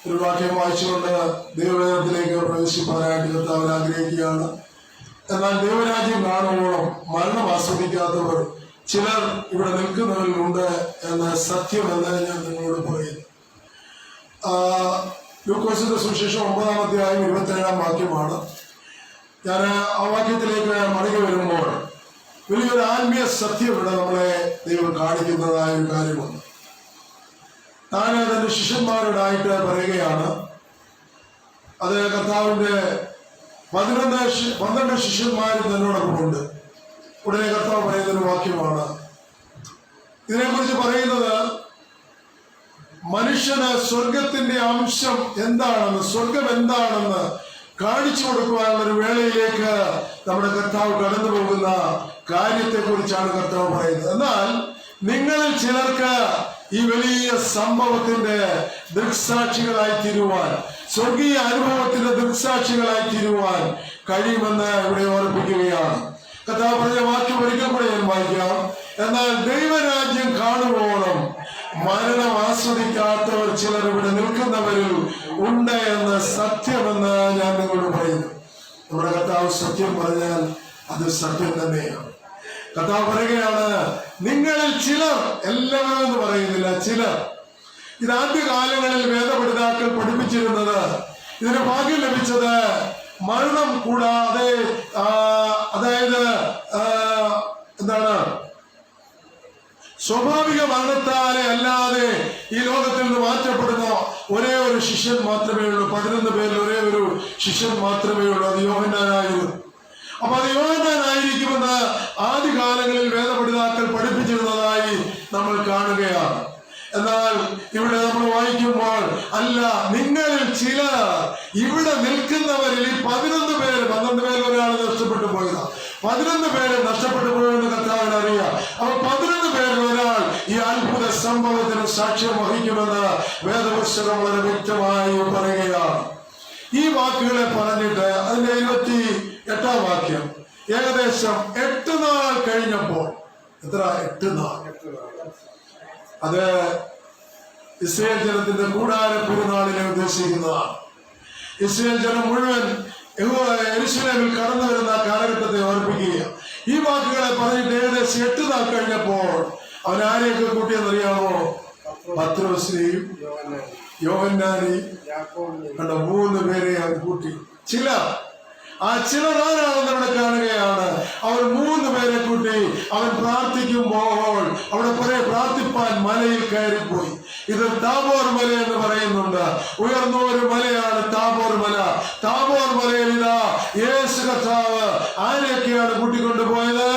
ഒരു വാക്യം വായിച്ചുകൊണ്ട് ദൈവവേദനത്തിലേക്ക് പ്രവേശിപ്പാനായിട്ട് കർത്താവ് ആഗ്രഹിക്കുകയാണ്. എന്നാൽ ദൈവരാജ്യം കാണുമ്പോഴും മരണം ആസ്വദിക്കാത്തവർ ചിലർ ഇവിടെ നിൽക്കുന്നവരിലുണ്ട് എന്ന സത്യമെന്ന് ഞാൻ നിങ്ങളോട് പറയുന്നു. ലൂക്കോസിന്റെ സുവിശേഷം 9-ാം അധ്യായം 27-ാം വാക്യമാണ്. ഞാൻ ആ വാക്യത്തിലേക്ക് മടങ്ങി വരുമ്പോൾ വലിയൊരു ആത്മീയ സത്യം ഇവിടെ നമ്മളെ ദൈവം കാണിക്കുന്നതായ ഒരു കാര്യമുണ്ട്. താൻ തന്റെ ശിഷ്യന്മാരോടായിട്ട് പറയുകയാണ്, അത് കർത്താവിന്റെ 12 ശിഷ്യന്മാരും തന്നോടൊപ്പമുണ്ട്. ഉടനെ കർത്താവ് പറയുന്നൊരു വാക്യമാണ്. ഇതിനെക്കുറിച്ച് പറയുന്നത് മനുഷ്യന് സ്വർഗത്തിന്റെ അംശം എന്താണെന്ന്, സ്വർഗം എന്താണെന്ന് കാണിച്ചു കൊടുക്കുവാനുള്ള ഒരു വേളയിലേക്ക് നമ്മുടെ കർത്താവ് കടന്നു പോകുന്ന കാര്യത്തെ കുറിച്ചാണ് കർത്താവ് പറയുന്നത്. എന്നാൽ നിങ്ങളിൽ ചിലർക്ക് ഈ വലിയ സംഭവത്തിന്റെ ദൃക്സാക്ഷികളായി തീരുവാൻ, സ്വർഗീയ അനുഭവത്തിന്റെ ദൃക്സാക്ഷികളായി തീരുവാൻ കഴിയുമെന്ന് ഇവിടെ ഓർപ്പിക്കുകയാണ്. കർത്താവ് പറഞ്ഞ വാക്യം ഒരിക്കൽ കൂടെ ഞാൻ വായിക്കാം. എന്നാൽ ദൈവരാജ്യം കാണുവോളം മരണം ആസ്വദിക്കാത്തവർ ചിലർ ഇവിടെ നിൽക്കുന്നവരിൽ ഉണ്ട് എന്ന് സത്യമെന്ന് ഞാൻ നിങ്ങളോട് പറയുന്നു. നമ്മുടെ കർത്താവ് സത്യം പറഞ്ഞാൽ അത് സത്യം തന്നെയാണ്. കർത്താവ് പറയുകയാണ്, നിങ്ങളിൽ ചിലർ, എല്ലാവരും എന്ന് പറയുന്നില്ല, ചിലർ. ഇത് ആദ്യകാലങ്ങളിൽ വേദപഠിതാക്കൾ പഠിപ്പിച്ചിരുന്നത്, ഇതിന് ഭാഗ്യം ലഭിച്ചത് മരണം കൂടാതെ, അതായത് എന്താണ്, സ്വാഭാവിക മരണത്താലെ അല്ലാതെ ഈ ലോകത്തിൽ നിന്ന് മാറ്റപ്പെടുന്ന ഒരേ ഒരു ശിഷ്യൻ മാത്രമേ ഉള്ളൂ. 11 പേരിൽ ഒരേ ഒരു ശിഷ്യൻ മാത്രമേ ഉള്ളൂ. അത് യോഹന്നാനായിരുന്നു. അപ്പൊ അത് യോഹന്നാനായിരിക്കുമെന്ന് ആദ്യകാലങ്ങളിൽ വേദപഠിതാക്കൾ പഠിപ്പിച്ചിരുന്നതായി നമ്മൾ കാണുകയാണ്. എന്നാൽ ഇവിടെ നമ്മൾ വായിക്കുമ്പോൾ, അല്ല, നിങ്ങളിൽ ചിലർ ഇവിടെ നിൽക്കുന്നവരിൽ ഈ 11 പേര്, 12 പേരിൽ ഒരാൾ നഷ്ടപ്പെട്ടു പോയതാണ്. 11 പേര് നഷ്ടപ്പെട്ടു പോയെന്ന് കർത്താവിന് അറിയാം. അപ്പൊ 11 പേരിൽ ഒരാൾ ഈ അത്ഭുത സംഭവത്തിന് സാക്ഷ്യം വഹിക്കുമെന്ന് വേദപുസ്തകം വളരെ വ്യക്തമായി പറയുകയാണ്. ഈ വാക്കുകളെ പറഞ്ഞിട്ട് അതിന്റെ 28-ാം വാക്യം, ഏകദേശം 8 നാൾ കഴിഞ്ഞപ്പോൾ, എത്ര, 8 നാൾ, അത് ഇസ്രായേൽ ജനത്തിന്റെ കൂടാര പെരുന്നാളിനെ ഉദ്ദേശിക്കുന്നതാണ്. ഇസ്രായേൽ ജനം മുഴുവൻ യെരൂശലേമിൽ കടന്നു വരുന്ന കാലഘട്ടത്തെ ഓർപ്പിക്കുക. ഈ വാക്കുകളെ പറഞ്ഞിട്ട് ഏകദേശം 8 നാൾ കഴിഞ്ഞപ്പോൾ അവൻ ആരെയൊക്കെ കൂട്ടിയെന്നറിയാമോ? പത്രോസിനെയും യോഹന്നാനെയും കണ്ട 3 പേരെ അവൻ കൂട്ടി. ആ ചിലർ ആരാണെന്ന് അവിടെ കാണുകയാണ്. അവർ 3 പേരെ കൂട്ടി അവൻ പ്രാർത്ഥിക്കുമ്പോൾ അവിടെ പ്രാർത്ഥിപ്പാൻ മലയിൽ കയറിപ്പോയി. ഇത് താബോർ മല എന്ന് പറയുന്നുണ്ട്. ഉയർന്ന ഒരു മലയാണ് താബോർ മല. താബോർ മലയിൽ ഇതാ യേശു കർത്താവ് ആരെയൊക്കെയാണ് കൂട്ടിക്കൊണ്ടുപോയത്?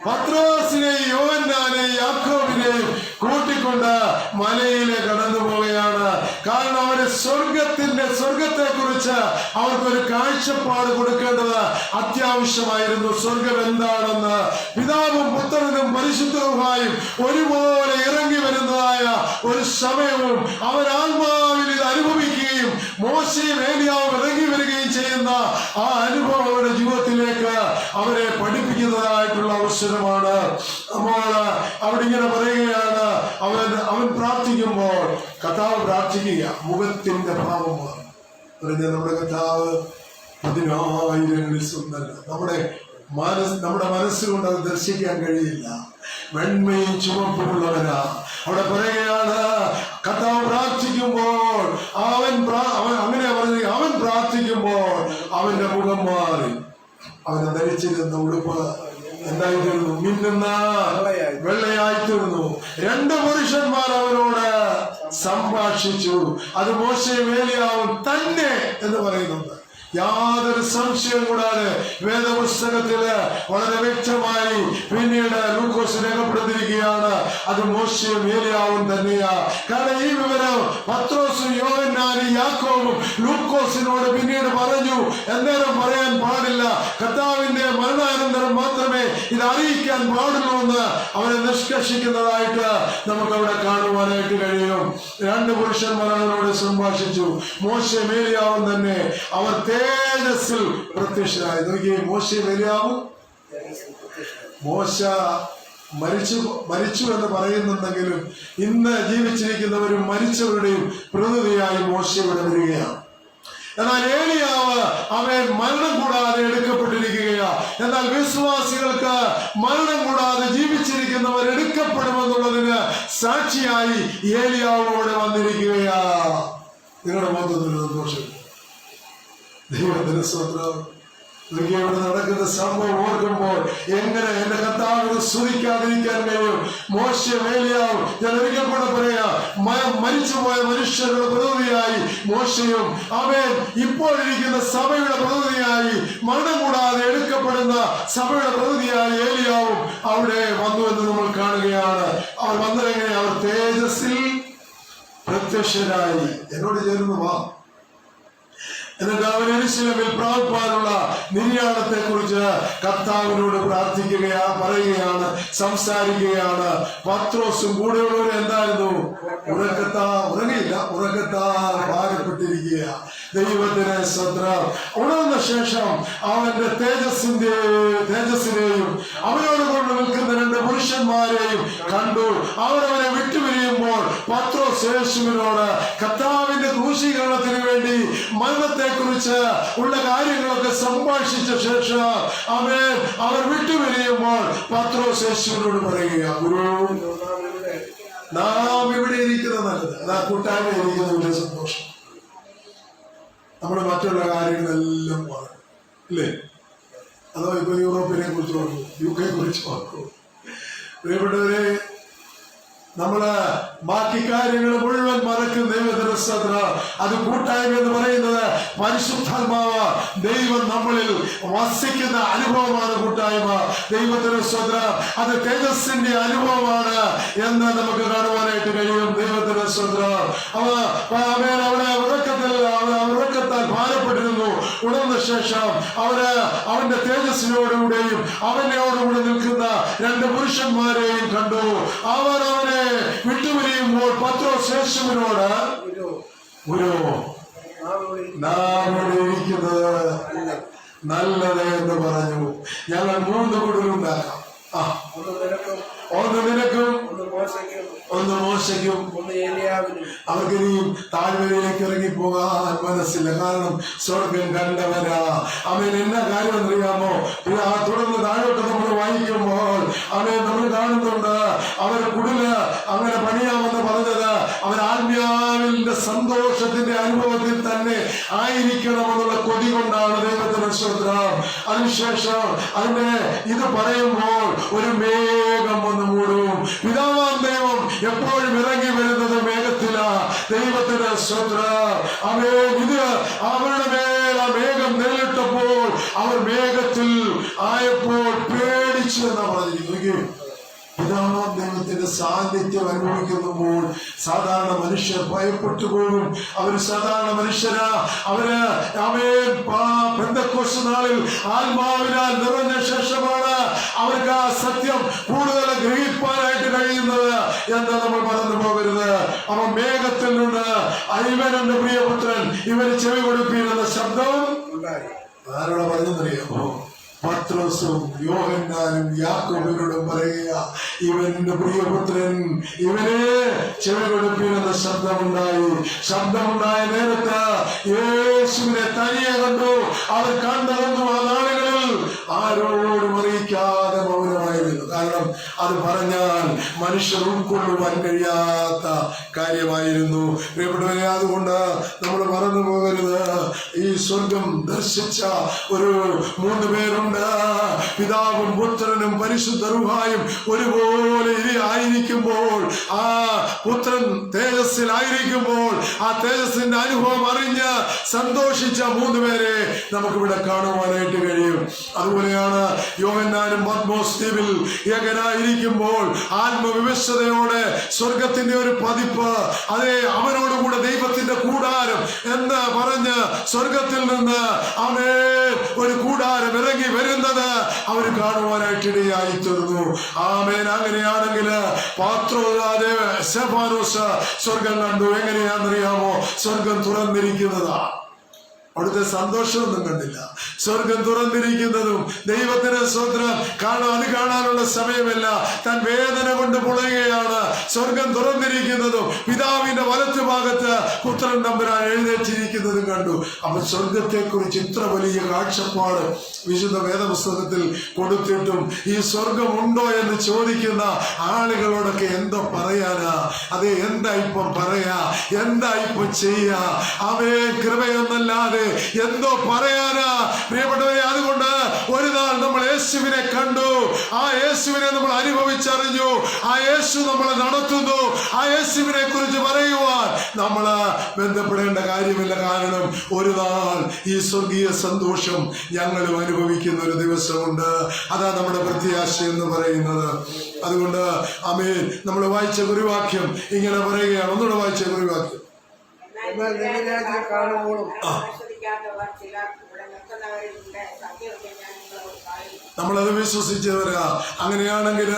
പത്രോസിനെയും യോഹന്നാനെയും യാക്കോബിനെയും കൂട്ടിക്കൊണ്ട് മലയിലെ കടന്നു പോവുകയാണ്. കാരണം അവര് സ്വർഗത്തെ കുറിച്ച് അവർക്കൊരു കാഴ്ചപ്പാട് കൊടുക്കേണ്ടത് അത്യാവശ്യമായിരുന്നു. സ്വർഗം എന്താണെന്ന് പിതാവും പുത്രനും പരിശുദ്ധവുമായും ഒരുപോലെ ഇറങ്ങി വരുന്നതായ ഒരു സമയവും അവർ ആത്മാവിൽ ഇത് അനുഭവിക്കുകയും മോശയും ഏലിയാവും ഇറങ്ങി വരികയും ചെയ്യുന്ന ആ അനുഭവം അവരുടെ ജീവിതത്തിലേക്ക് അവരെ പഠിപ്പിക്കുന്നതായിട്ടുള്ള അവസരമാണ്. നമ്മൾ അവിടെ ഇങ്ങനെ പറയുകയാണ്, അവൻ പ്രാർത്ഥിക്കുമ്പോൾ കർത്താവ് പ്രാർത്ഥിക്കുക, മുഖത്തിന്റെ ഭാവം മാറും. നമ്മുടെ കർത്താവ് 10,000ങ്ങളിൽ സ്വന്തല്ല. നമ്മുടെ മനസ്സുകൊണ്ട് അത് ദർശിക്കാൻ കഴിയില്ല. വെണ്മയും ചുവപ്പുള്ളവനാ. അവിടെ പറയുകയാണ്, കർത്താവ് പ്രാർത്ഥിക്കുമ്പോൾ അവൻ പ്രാർത്ഥിക്കുമ്പോൾ അവന്റെ മുഖം മാറി. അവനെ ധരിച്ചിരുന്ന ഉടുപ്പ് എന്തായിത്തീർന്നു? മിന്നുന്ന വെള്ളയായിത്തീർന്നു. 2 പുരുഷന്മാർ അവനോട് സംഭാഷിച്ചു. അത് മോശയും ഏലിയാവും തന്നെ എന്ന് പറയുന്നുണ്ട്. യാതൊരു സംശയം കൂടാതെ വേദപുസ്തകത്തില് വളരെ വ്യക്തമായി പിന്നീട് ലൂക്കോസ് രേഖപ്പെടുത്തിയിരിക്കുകയാണ്, അത് മോശയും ഏലിയാവും തന്നെയാ. കാരണം ഈ വിവരം പത്രോസും യോഹന്നാനും യാക്കോബും ലൂക്കോസിനോട് പിന്നീട് പറഞ്ഞു. എന്നേരം പറയാൻ പാടില്ല, കർത്താവിന്റെ മരണാനന്തരം മാത്രമേ ഇത് അറിയിക്കാൻ പാടുള്ളൂ എന്ന് അവരെ നിഷ്കർഷിക്കുന്നതായിട്ട് നമുക്ക് അവിടെ കാണുവാനായിട്ട് കഴിയും. 2 പുരുഷന്മാർ അവരോട് സംഭാഷിച്ചു. മോശയും ഏലിയാവും തന്നെ അവർ തേജസ്സിൽ പ്രത്യക്ഷനായി. നോക്കിയേ, മോശയും ഏലിയാവും. മോശ മരിച്ചു എന്ന് പറയുന്നുണ്ടെങ്കിലും ഇന്ന് ജീവിച്ചിരിക്കുന്നവരും മരിച്ചവരുടെയും പ്രതിനിധിയായി മോശ ഇവിടെ വരികയാണ്. എന്നാൽ ഏലിയാവ് അവൻ മരണം കൂടാതെ എടുക്കപ്പെട്ടിരിക്കുകയാ. എന്നാൽ വിശ്വാസികൾക്ക് മരണം കൂടാതെ ജീവിച്ചിരിക്കുന്നവർ എടുക്കപ്പെടുമെന്നുള്ളതിന് സാക്ഷിയായി ഏലിയാവോടെ വന്നിരിക്കുകയാ. നിങ്ങളുടെ മൊത്തത്തിൽ സന്തോഷം. ദൈവത്തിന് സ്വന്തം ഇവിടെ നടക്കുന്ന സംഭവം ഓർക്കുമ്പോൾ എങ്ങനെ എന്റെ കർത്താവിനെ സ്തുതിക്കാതിരിക്കാൻ കഴിയും? മോശയും ഏലിയാവും, ഞാൻ ഒരിക്കൽ കൂടെ പറയാ, മരിച്ചുപോയ മനുഷ്യരുടെ പ്രതിനിധിയായി മോശയും അവൻ ഇപ്പോഴിരിക്കുന്ന സഭയുടെ പ്രതിനിധിയായി മരണം കൂടാതെ എടുക്കപ്പെടുന്ന സഭയുടെ പ്രതിനിധിയായി ഏലിയാവും അവിടെ വന്നു എന്ന് നമ്മൾ കാണുകയാണ്. അവർ വന്നതെങ്ങനെ? അവർ തേജസ്സിൽ പ്രത്യക്ഷരായി. എന്നോട് ചേർന്ന് വാ. എന്നിട്ട് അവൻ യെരൂശലേമിൽ പ്രാപിപ്പാനുള്ള നിര്യാണത്തെ കുറിച്ച് കർത്താവിനോട് പറയുകയാണ്, സംസാരിക്കുകയാണ്. പത്രോസും കൂടെയുള്ളവർ എന്തായിരുന്നു? ഉറക്കത്താൽ ഭാരപ്പെട്ടിരിക്കുക. ദൈവത്തിന് സ്വന്തം. ഉണർന്ന ശേഷം അവന്റെ തേജസ്സിനെയും അവനോട് കൊണ്ട് നിൽക്കുന്ന 2 പുരുഷന്മാരെയും കണ്ടു. അവർ അവനെ വിട്ടുപിരിയുമ്പോൾ പത്രോസ് യേശുവിനോട് കർത്താവിന്റെ ക്രൂശീകരണത്തിന് വേണ്ടി മരണത്തെ കുറിച്ച് ഉള്ള കാര്യങ്ങളൊക്കെ സംഭാഷിച്ച ശേഷം അവർ വിട്ടുപിരിയുമ്പോൾ പത്രോസ് യേശുവിനോട് പറയുക, ഗുരു, നാം ഇവിടെ ഇരിക്കുന്നത് നല്ലത്. അതാ കൂട്ടായ്മ ഇരിക്കുന്നതിന്റെ സന്തോഷം. നമ്മുടെ മറ്റുള്ള കാര്യങ്ങളെല്ലാം പറഞ്ഞു ഇല്ലേ? അതോ ഇപ്പൊ യൂറോപ്പിനെ കുറിച്ച് ഓർക്കും, UK കുറിച്ച് ഓർക്കും. പ്രിയപ്പെട്ടവരെ, നമ്മള് ബാക്കി കാര്യങ്ങൾ മുഴുവൻ മറക്കും. ദൈവത്തിന് സ്തോത്രം. അത് കൂട്ടായ്മ എന്ന് പറയുന്നത് പരിശുദ്ധാത്മാവ് ദൈവം നമ്മളിൽ വസിക്കുന്ന അനുഭവമാണ് കൂട്ടായ്മ. ദൈവത്തിന് സ്തോത്രം. അത് തേജസ്സിന്റെ അനുഭവമാണ് എന്ന് നമുക്ക് കാണുവാനായിട്ട് കഴിയും. ദൈവത്തിന് സ്തോത്രം. അവിടെ ഉറക്കത്താൽ ഭാരപ്പെട്ടിരുന്നു. ഉണർന്ന ശേഷം അവന്റെ തേജസ്സിനോടുകൂടെയും അവനോടുകൂടെ നിൽക്കുന്ന 2 പുരുഷന്മാരെയും കണ്ടു. അവർ അവനെ വിട്ടുപിരിയുമ്പോൾ പത്രോസ് യേശുവിനോട്, ഗുരു, നാം ഇവിടെ ഇരിക്കുന്നത് നല്ലത് എന്ന് പറഞ്ഞു. ഞങ്ങൾ 3 കുടിലുണ്ടാക്കാം. ഒന്ന് നിനക്കും, ഒന്ന് മോശയ്ക്കും, അവർക്കിനിയും താഴ്വരയിലേക്ക് ഇറങ്ങിപ്പോകാൻ മനസ്സില്ല. കാരണം സ്വർഗം കണ്ടവരാ. അവൻ എന്നാ കാര്യം എന്നറിയാമോ? തുടർന്ന് താഴോട്ട് നമ്മൾ വായിക്കുമ്പോൾ നമ്മൾ കാണുന്നുണ്ട്, അവർ കുടില് അങ്ങനെ പണിയാമെന്ന് പറഞ്ഞത് അവർ ആത്മാവിന്റെ സന്തോഷത്തിന്റെ അനുഭവത്തിൽ തന്നെ ആയിരിക്കണമെന്നുള്ള കൊതി കൊണ്ടാണ്. ദൈവത്തിന് സ്തോത്രം. അതിനുശേഷം ഇത് പറയുമ്പോൾ ഒരു മേഘം വന്ന് മൂടും. പിതാവാം ദൈവം എപ്പോഴും ഇറങ്ങി വരുന്നത് മേഘത്തിലാ. ദൈവത്തിന് സ്തോത്രം. ഇത് അവരുടെ മേൽ ആ മേഘം നേരിട്ടപ്പോൾ അവർ മേഘത്തിൽ ആയപ്പോൾ പേടിച്ചു എന്നാ പറഞ്ഞിരിക്കുന്നു. പിതാവാം ദൈവത്തിന്റെ സാന്നിധ്യം അനുഭവിക്കുമ്പോൾ സാധാരണ മനുഷ്യർ ഭയപ്പെട്ടു പോകും. അവര് സാധാരണ മനുഷ്യരാ. പെന്തക്കോസ്ത് നാളിൽ ആത്മാവിനാൽ നിറഞ്ഞ ശേഷമാണ് അവർക്ക് ആ സത്യം കൂടുതൽ ഗ്രഹിപ്പാനായിട്ട് കഴിയുന്നത് എന്ന് നമ്മൾ മറന്നു പോകരുത്. അവൻ മേഘത്തിൽ നിന്ന് ഇവനെന്റെ പ്രിയപുത്രൻ, ഇവന് ചെവി കൊടുപ്പിക്കുന്ന ശബ്ദം ആരോടെ പറഞ്ഞെന്നറിയാമോ? പത്രോസും യോഹന്നാനും യാക്കോബിനോടും പറയുക, ഇവന്റെ പ്രിയപുത്രൻ, ഇവനെ ചെവി കൊടുപ്പിക്കുന്ന ശബ്ദമുണ്ടായ നേരത്ത് യേശുവിനെ തനിയെ കണ്ടു. അവർ കണ്ടതൊന്നും ആ നാളുകളിൽ ആരോടും അറിയിക്കാതെ മൗനമായിരുന്നു. കാരണം അത് പറഞ്ഞാൽ മനുഷ്യർ ഉൾക്കൊള്ളുവാൻ കഴിയാത്ത കാര്യമായിരുന്നു. പ്രിയപ്പെട്ടവരെ, അതുകൊണ്ട് നമ്മൾ മറന്നു പോകരുത്. ഈ സ്വർഗം ദർശിച്ച ഒരു 3 പേരുണ്ട്. പിതാവും പുത്രനും പരിശുദ്ധ റൂഹായും ഒരുപോലെ ആയിരിക്കുമ്പോൾ, ആ പുത്രൻ തേജസ്സിലായിരിക്കുമ്പോൾ ആ തേജസ്സിന്റെ അനുഭവം അറിഞ്ഞ് സന്തോഷിച്ച 3 പേരെ നമുക്കിവിടെ കാണുവാനായിട്ട് കഴിയും. അതുപോലെയാണ് യോഹന്നാനും പത്മോസ് ദ്വീപിൽ ഏകനായിരിക്കുമ്പോൾ ആത്മവിവശതയോടെ സ്വർഗത്തിന്റെ ഒരു പതിപ്പ്, അതേ അവനോടുകൂടെ ദൈവത്തിന്റെ കൂടാരം എന്ന് പറഞ്ഞ് സ്വർഗത്തിൽ നിന്ന് ഒരു കൂടാരം ഇറങ്ങി വരുന്നത് അവർ കാണുവാനായിട്ടിടയായി തീർന്നു. ആമേൻ. അങ്ങനെയാണെങ്കിൽ സ്തെഫാനോസ് സ്വർഗം കണ്ടു. എങ്ങനെയാണെന്നറിയാമോ? സ്വർഗം തുറന്നിരിക്കുന്നതാ. അവിടുത്തെ സന്തോഷമൊന്നും കണ്ടില്ല. സ്വർഗം തുറന്നിരിക്കുന്നതും ദൈവത്തിന് സ്വന്തം അത് കാണാനുള്ള സമയമല്ല. താൻ വേദന കൊണ്ട് പുളയുകയാണ്. സ്വർഗം തുറന്നിരിക്കുന്നതും പിതാവിന്റെ വലത്ത് ഭാഗത്ത് പുത്രൻ തമ്പുരാൻ എഴുന്നേറ്റിരിക്കുന്നതും കണ്ടു. അപ്പൊ സ്വർഗത്തെ കുറിച്ച് ഇത്ര വലിയ കാഴ്ചപ്പാട് വിശുദ്ധ വേദപുസ്തകത്തിൽ കൊടുത്തിട്ടും ഈ സ്വർഗം ഉണ്ടോ എന്ന് ചോദിക്കുന്ന ആളുകളോടൊക്കെ എന്തോ പറയാനാ? അതെ, എന്താ ഇപ്പം പറയാ? എന്താ ഇപ്പൊ ചെയ്യാ? അവേ കൃപയൊന്നല്ലാതെ എന്തോ പറയാനാ പ്രിയപ്പെട്ടവരെ? അതുകൊണ്ട് ഒരു നാൾ നമ്മൾ യേശുവിനെ കണ്ടു. ആ യേശുവിനെ നമ്മൾ അനുഭവിച്ചറിഞ്ഞു. ആ യേശു നമ്മളെ നടത്തുന്നു. ആ യേശുവിനെ കുറിച്ച് പറയുവാൻ നമ്മൾ ബന്ധപ്പെടേണ്ട കാര്യമില്ല. കാരണം ഒരു നാൾ ഈ സ്വർഗീയ സന്തോഷം ഞങ്ങളും അനുഭവിക്കുന്ന ഒരു ദിവസമുണ്ട്. അതാ നമ്മുടെ പ്രത്യാശ എന്ന് പറയുന്നത്. അതുകൊണ്ട് ആമേൻ. നമ്മൾ വായിച്ച കുറിവാക്യം ഇങ്ങനെ പറയുകയാണ്. ഒന്നുകൂടെ വായിച്ച കുറിവാക്യം. നമ്മളത് വിശ്വസിച്ചവരാ. അങ്ങനെയാണെങ്കിൽ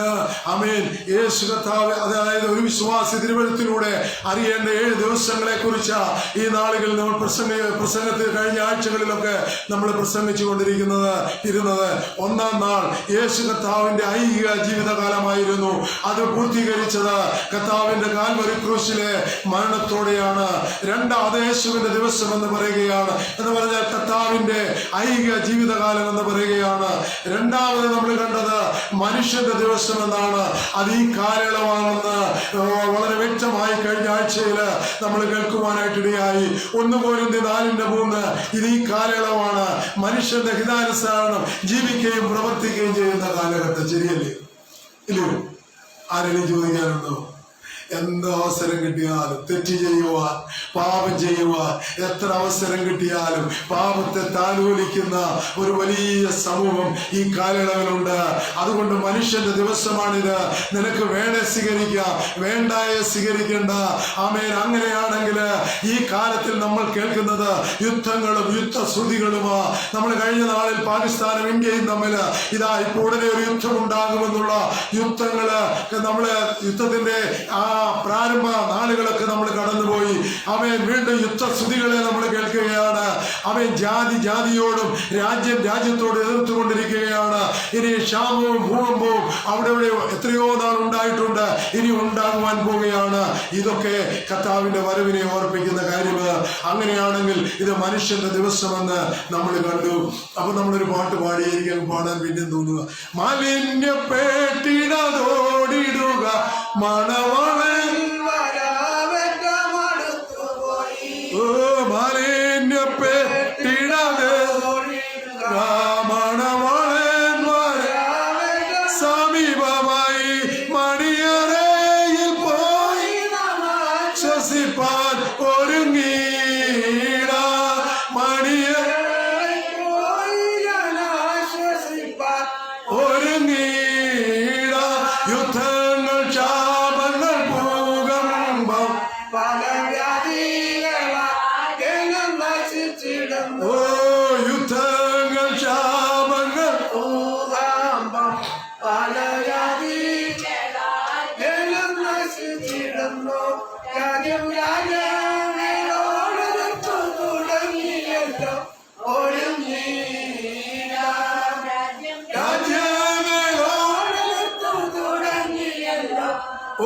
ആമേൻ, യേശു കർത്താവ്, അതായത് ഒരു വിശ്വാസി തിരുവഴുത്തിലൂടെ അറിയേണ്ട 7 ദിവസങ്ങളെ കുറിച്ച് ഈ നാളുകളിൽ നമ്മൾ പ്രസംഗത്തിൽ കഴിഞ്ഞ ആഴ്ചകളിലൊക്കെ നമ്മൾ പ്രസംഗിച്ചു കൊണ്ടിരിക്കുന്നത്. ഒന്നാം നാൾ യേശു കർത്താവിന്റെ ഐഹിക ജീവിതകാലമായിരുന്നു. അത് പൂർത്തീകരിച്ചത് കർത്താവിന്റെ കാൽവരി ക്രൂശിലെ മരണത്തോടെയാണ്. രണ്ടാമത് യേശുവിന്റെ ദിവസം എന്ന് പറയുകയാണ്. എന്ന് പറഞ്ഞാൽ കർത്താവിന്റെ ഐഹിക ജീവിതകാലം എന്ന് പറയുകയാണ്. രണ്ടാമത് നമ്മൾ കണ്ടത് മനുഷ്യന്റെ ദിവസം എന്നാണ്. അത് ഈ കാലയളവാണെന്ന് വളരെ വ്യക്തമായി കഴിഞ്ഞ ആഴ്ചയിൽ നമ്മൾ കേൾക്കുവാനായിട്ടിടയായി. 1 കൊരിന്ത്യർ 4:3 ഇത് ഈ കാലയളവാണ്. മനുഷ്യന്റെ ഹിതാനുസരണം ജീവിക്കുകയും പ്രവർത്തിക്കുകയും ചെയ്യുന്ന കാലഘട്ടം. ശരിയല്ലേ? ഇല്ലോ? ആരെങ്കിലും ചോദിക്കാനുണ്ടോ? എന്ത് അവസരം കിട്ടിയാലും തെറ്റ് ചെയ്യുവാൻ, പാപം ചെയ്യുവാൻ എത്ര അവസരം കിട്ടിയാലും പാപത്തെ താലോലിക്കുന്ന ഒരു വലിയ സമൂഹം ഈ കാലയളവിലുണ്ട്. അതുകൊണ്ട് മനുഷ്യന്റെ ദിവസമാണിത്. നിനക്ക് വേണേ സ്വീകരിക്കാം, വേണ്ടായെ സ്വീകരിക്കേണ്ട. ആമേൻ. അങ്ങനെയാണെങ്കിൽ ഈ കാലത്തിൽ നമ്മൾ കേൾക്കുന്നത് യുദ്ധങ്ങളും യുദ്ധശ്രുതികളുമാ. നമ്മൾ കഴിഞ്ഞ നാളിൽ പാകിസ്ഥാനും ഇന്ത്യയും തമ്മിൽ ഇതാ ഇപ്പോൾ ഉടനെ ഒരു യുദ്ധം ഉണ്ടാകുമെന്നുള്ള യുദ്ധങ്ങള്, നമ്മള് യുദ്ധത്തിന്റെ ആ പ്രാരംഭ നാളുകളൊക്കെ നമ്മൾ കടന്നുപോയി. അവൻ വീണ്ടും യുദ്ധശ്രുതികളെ നമ്മൾ കേൾക്കുകയാണ്. അവൻ ജാതി ജാതിയോടും രാജ്യം രാജ്യത്തോട് എതിർത്തുകൊണ്ടിരിക്കുകയാണ്. ഇനി ക്ഷാമവും ഭൂകമ്പവും അവിടെ എത്രയോ നാൾ ഉണ്ടായിട്ടുണ്ട്, ഇനി ഉണ്ടാകുവാൻ പോവുകയാണ്. ഇതൊക്കെ കർത്താവിന്റെ വരവിനെ ഓർപ്പിക്കുന്ന കാര്യമാണ്. അങ്ങനെയാണെങ്കിൽ ഇത് മനുഷ്യന്റെ ദിവസമെന്ന് നമ്മൾ കണ്ടു. അപ്പൊ നമ്മളൊരു പാട്ട് പാടിയിരിക്കാൻ പാടാൻ പിന്നെ തോന്നുക. മാലിന്യപ്പെട്ടിടതോടിടുക മണവളൻ മാലിന്യപ്പെട്ടിടത് സമീപമായി മണിയറയിൽ പോയി ശ്വസിപ്പാൻ ഒരുങ്ങീട ഒരുങ്ങീട. യുദ്ധങ്ങൾ, ക്ഷാമങ്ങൾ, ഭൂകമ്പം, യുദ്ധങ്ങൾ, ക്ഷാമങ്ങൾ,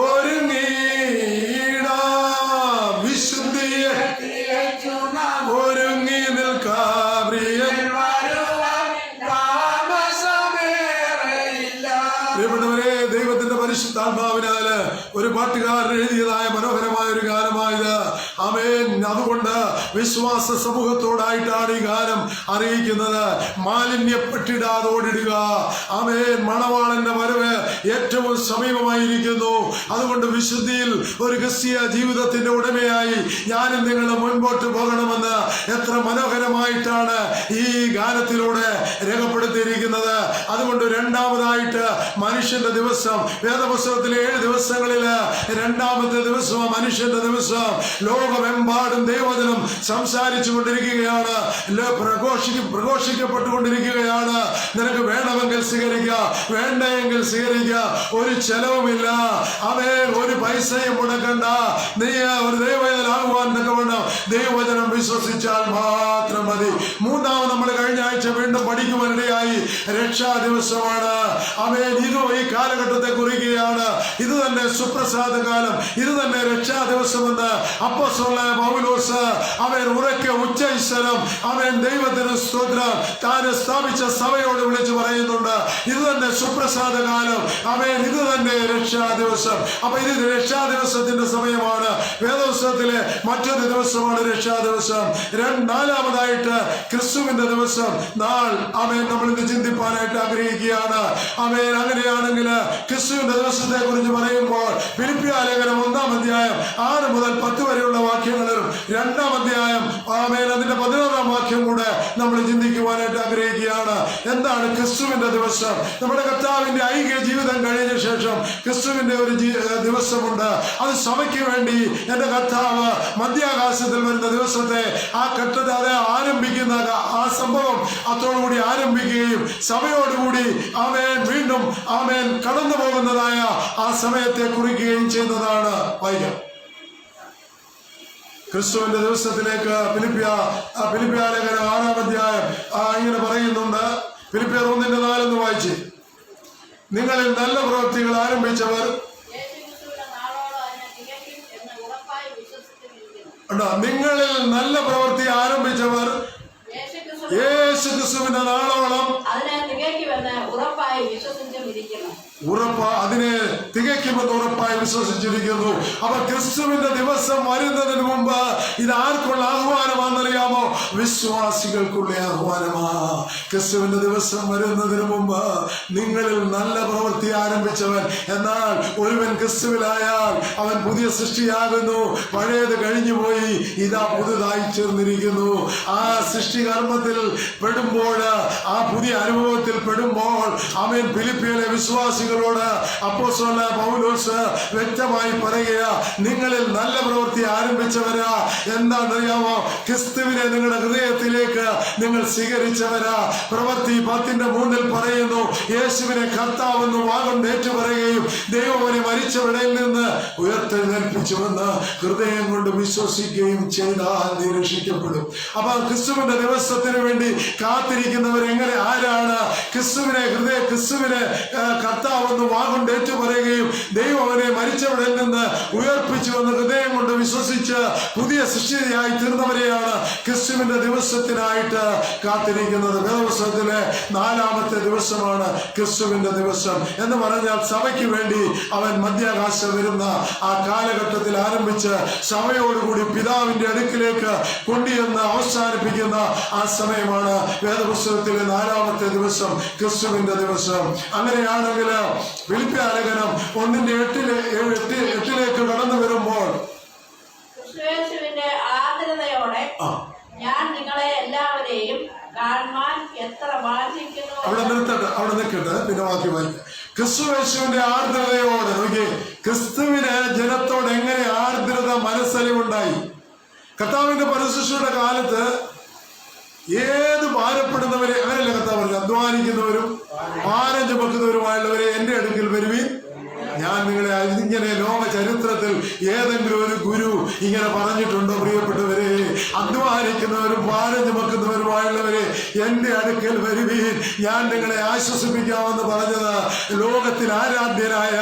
ഒരുങ്ങീട വിശുദ്ധിയെ ഒരുങ്ങി നിൽക്കാബ്രിയൻ. പ്രിയപ്പെട്ടവരെ, ദൈവത്തിന്റെ പരിശുദ്ധാത്മാവിനാല് ഒരു പാട്ടുകാരൻ എഴുതിയതായ മനോഹരമായ ഒരു ഗാനമായത്. ആമേൻ. അതുകൊണ്ട് വിശ്വാസ സമൂഹത്തോടായിട്ടാണ് ഈ ഗാനം അറിയിക്കുന്നത്. മാലിന്യപ്പെട്ടിടാതോടിടുക. ആമേൻ. മണവാളന്റെ വരവ് ഏറ്റവും സമീപമായിരിക്കുന്നു. അതുകൊണ്ട് വിശുദ്ധിയിൽ ഒരു ക്രിസ്തീയ ജീവിതത്തിന്റെ ഉടമയായി ഞാനും നിങ്ങളും മുൻപോട്ട് പോകണമെന്ന് എത്ര മനോഹരമായിട്ടാണ് ഈ ഗാനത്തിലൂടെ രേഖപ്പെടുത്തിയിരിക്കുന്നത്. അതുകൊണ്ട് രണ്ടാമതായിട്ട് മനുഷ്യന്റെ ദിവസം, വേദപുസ്തകത്തിലെ 7 ദിവസങ്ങളില് രണ്ടാമത്തെ ദിവസം മനുഷ്യന്റെ ദിവസം. ലോകമെമ്പാടും എല്ലാവരും ദൈവവചനം സംസാരിച്ചു കൊണ്ടിരിക്കുകയാണ്, പ്രഘോഷിക്കപ്പെട്ടുകൊണ്ടിരിക്കുകയാണ്. നിനക്ക് വേണമെങ്കിൽ സ്വീകരിക്കുക, വേണ്ടെങ്കിൽ സ്വീകരിക്കുക, ഒരു ചെലവുമില്ല. ഒരു പൈസയും മുടക്കണ്ട. നീ ഒരു ദൈവവചനാകുവാൻ തക്കവണ്ണം ദൈവവചനം വിശ്വസിച്ചാൽ മാത്രം മതി. മൂന്നാമത് നമ്മൾ കഴിഞ്ഞ ആഴ്ച വീണ്ടും പഠിക്കുവാനിടയായി രക്ഷാ ദിവസമാണ്. ഇതും ഈ കാലഘട്ടത്തെ കുറിക്കുകയാണ്. ഇത് തന്നെ സുപ്രസാദ കാലം, ഇത് തന്നെ രക്ഷാ ദിവസമെന്ന് അപ്പോസ്തലനായ പൗലോസ് ഉറക്കെ ഉച്ചൈസ്വരം ദൈവത്തിന് സ്തോത്രം താൻ സ്ഥാപിച്ച സഭയോട് വിളിച്ചു പറയുന്നുണ്ട്. ഇത് തന്നെ സുപ്രസാദ കാലം, ഇത് തന്നെ രക്ഷാ ദിവസം. ഇത് രക്ഷാ ദിവസത്തിന്റെ സമയമാണ്. വേദപുസ്തകത്തിലെ മറ്റൊരു ദിവസമാണ് രക്ഷാ ദിവസം. നാലാമതായിട്ട് ക്രിസ്തുവിന്റെ ദിവസം നാൾ നമ്മൾ ഇന്ന് ചിന്തിപ്പാനായിട്ട് ആഗ്രഹിക്കുകയാണ്. അങ്ങനെയാണെങ്കിൽ ക്രിസ്തുവിന്റെ ദിവസത്തെ കുറിച്ച് പറയുമ്പോൾ ഫിലിപ്പിയ ലേഖനം 1-ാം അധ്യായം 6 മുതൽ 10 വരെയുള്ള വാക്യങ്ങളിലും 2-ാം അധ്യായം അതിന്റെ 16-ാം വാക്യം കൂടെ നമ്മൾ ചിന്തിക്കുവാനായിട്ട് ആഗ്രഹിക്കുകയാണ്. എന്താണ് ക്രിസ്തുവിന്റെ ദിവസം? നമ്മുടെ കർത്താവിന്റെ ഐക്യ ജീവിതം കഴിഞ്ഞ ശേഷം ക്രിസ്തുവിന്റെ ഒരു ദിവസമുണ്ട്. അത് സഭയ്ക്ക് വേണ്ടി എന്റെ കർത്താവ് മധ്യാകാശത്തിൽ വരുന്ന ദിവസത്തെ ആ ഘട്ടത്തെ ആരംഭിക്കുന്ന ആ സംഭവം അതോടുകൂടി ആരംഭിക്കുകയും സഭയോടുകൂടി വീണ്ടും കടന്നു പോകുന്നതായ ആ സമയത്തെ കുറിക്കുകയും ചെയ്യുന്നതാണ് വൈകം. ക്രിസ്തുവിന്റെ ദിവസത്തിലേക്ക് ഫിലിപ്പിയ ലേഖനം 6-ാം അധ്യായം ഇങ്ങനെ പറയുന്നുണ്ട്. ഫിലിപ്പിയർ 1:4 വായിച്ച്, നിങ്ങളിൽ നല്ല പ്രവൃത്തികൾ ആരംഭിച്ചവർ നിങ്ങളിൽ നല്ല പ്രവൃത്തി ആരംഭിച്ചവർ യേശു ക്രിസ്തുവിന്റെ നാളോളം അതിനെ തികയ്ക്കുമെന്ന് ഉറപ്പായി വിശ്വസിച്ചിരിക്കുന്നു. അപ്പൊ ക്രിസ്തുവിന്റെ ദിവസം വരുന്നതിന് മുമ്പ് ഇത് ആർക്കുള്ള ആഹ്വാനമാണെന്നറിയാമോ? വിശ്വാസികൾക്കുള്ള ആഹ്വാനമാ. ക്രിസ്തുവിന്റെ ദിവസം വരുന്നതിന് മുമ്പ് നിങ്ങളിൽ നല്ല പ്രവൃത്തി ആരംഭിച്ചവൻ, എന്നാൽ ഒരുവൻ ക്രിസ്തുവിലായാൽ അവൻ പുതിയ സൃഷ്ടിയാകുന്നു, പഴയത് കഴിഞ്ഞുപോയി, ഇതാ പുതുതായി ചേർന്നിരിക്കുന്നു. ആ സൃഷ്ടികർമ്മത്തിൽ പെടുമ്പോൾ, ആ പുതിയ അനുഭവത്തിൽ പെടുമ്പോൾ ഫിലിപ്പിയിലെ വിശ്വാസികളോട് അപ്പോസ്തലനായ പൗലോസ് വ്യക്തമായി പറയുക, നിങ്ങളിൽ നല്ല പ്രവൃത്തി ആരംഭിച്ചവരാ. എന്താണെന്നറിയാമോ? ക്രിസ്തുവിനെ നിങ്ങളുടെ ഹൃദയത്തിലേക്ക് നിങ്ങൾ സ്വീകരിച്ചവരാ. പ്രവൃത്തി 10:3 പറയുന്നു, യേശുവിനെ കർത്താവെന്ന് വാഗൊണ്ട് ഏറ്റുപറയുകയും ദൈവനെ മരിച്ചവരിൽ നിന്ന് ഉയർത്തെഴുന്നേൽപ്പിച്ചുവെന്ന് ഹൃദയം കൊണ്ട് വിശ്വസിക്കുകയും ചെയ്താൽ നീ രക്ഷിക്കപ്പെടും. അപ്പൊ ക്രിസ്തുവിന്റെ ദിവസത്തിന് വേണ്ടി കാത്തിരിക്കുന്നവർ ആരാണ്? ക്രിസ്തുവിനെ കർത്താവെന്ന് വാഗൊണ്ട് ഏറ്റുപറയുകയും ദൈവം അവനെ മരിച്ചവരിൽ നിന്ന് ഉയർപ്പിച്ചുവെന്ന് ഹൃദയം കൊണ്ട് വിശ്വസിച്ച് പുതിയ സൃഷ്ടിയായി തീർന്നവരെയാണ് ക്രിസ്തുവിന്റെ ദിവസത്തിനായിട്ട് കാത്തിരിക്കുന്നത്. വേദപുസ്തകത്തിലെ 4-ാമത്തെ ദിവസമാണ് ക്രിസ്തുവിന്റെ ദിവസം എന്ന് പറഞ്ഞാൽ സഭയ്ക്ക് വേണ്ടി അവൻ മധ്യാകാശം വരുന്ന ആ കാലഘട്ടത്തിൽ ആരംഭിച്ച് സഭയോടുകൂടി പിതാവിന്റെ അടുക്കിലേക്ക് കൊണ്ടുവന്ന് അവസാനിപ്പിക്കുന്ന ആ സമയമാണ് വേദപുസ്തകത്തിലെ 4-ാമത്തെ ദിവസം, ക്രിസ്തുവിന്റെ ദിവസം. അങ്ങനെയാണെങ്കിൽ ഫിലിപ്പിയ ലേഖനം 1:8 കടന്നു വരുമ്പോൾ ഞാൻ നിങ്ങളെ എല്ലാവരെയും കാണുവാൻ എത്ര വാഞ്ചിക്കുന്നു. അവിടെ നിൽക്കട്ടെ, പിന്നെ ബാക്കി വായിക്കാം. ക്രിസ്തുവേശുവിന്റെ ആർദ്രതയോട് നോക്കി, ക്രിസ്തുവിന് ജനത്തോട് എങ്ങനെ ആർദ്രത മനസ്സലിവുണ്ടായി. കർത്താവിന്റെ പരിശുദ്ധയുടെ കാലത്ത് ഏത് ഭാരപ്പെടുന്നവരെ, അങ്ങനെയല്ല കർത്താവ് പറഞ്ഞു, അധ്വാനിക്കുന്നവരും ഭാരം ചുമക്കുന്നവരുമായുള്ളവരെ എന്റെ അടുക്കൽ വരുവിൻ, ഞാൻ നിങ്ങളെ. ഇങ്ങനെ ലോക ചരിത്രത്തിൽ ഏതെങ്കിലും ഒരു ഗുരു ഇങ്ങനെ പറഞ്ഞിട്ടുണ്ടോ? പ്രിയപ്പെട്ടവരെ, അധ്വാനിക്കുന്നവരും ഭാരം ചുമക്കുന്നവരുമായുള്ളവരെ എന്റെ അടുക്കൽ വരുവീൻ, ഞാൻ നിങ്ങളെ ആശ്വസിപ്പിക്കാമെന്ന് പറഞ്ഞത് ലോകത്തിൽ ആരാധ്യനായ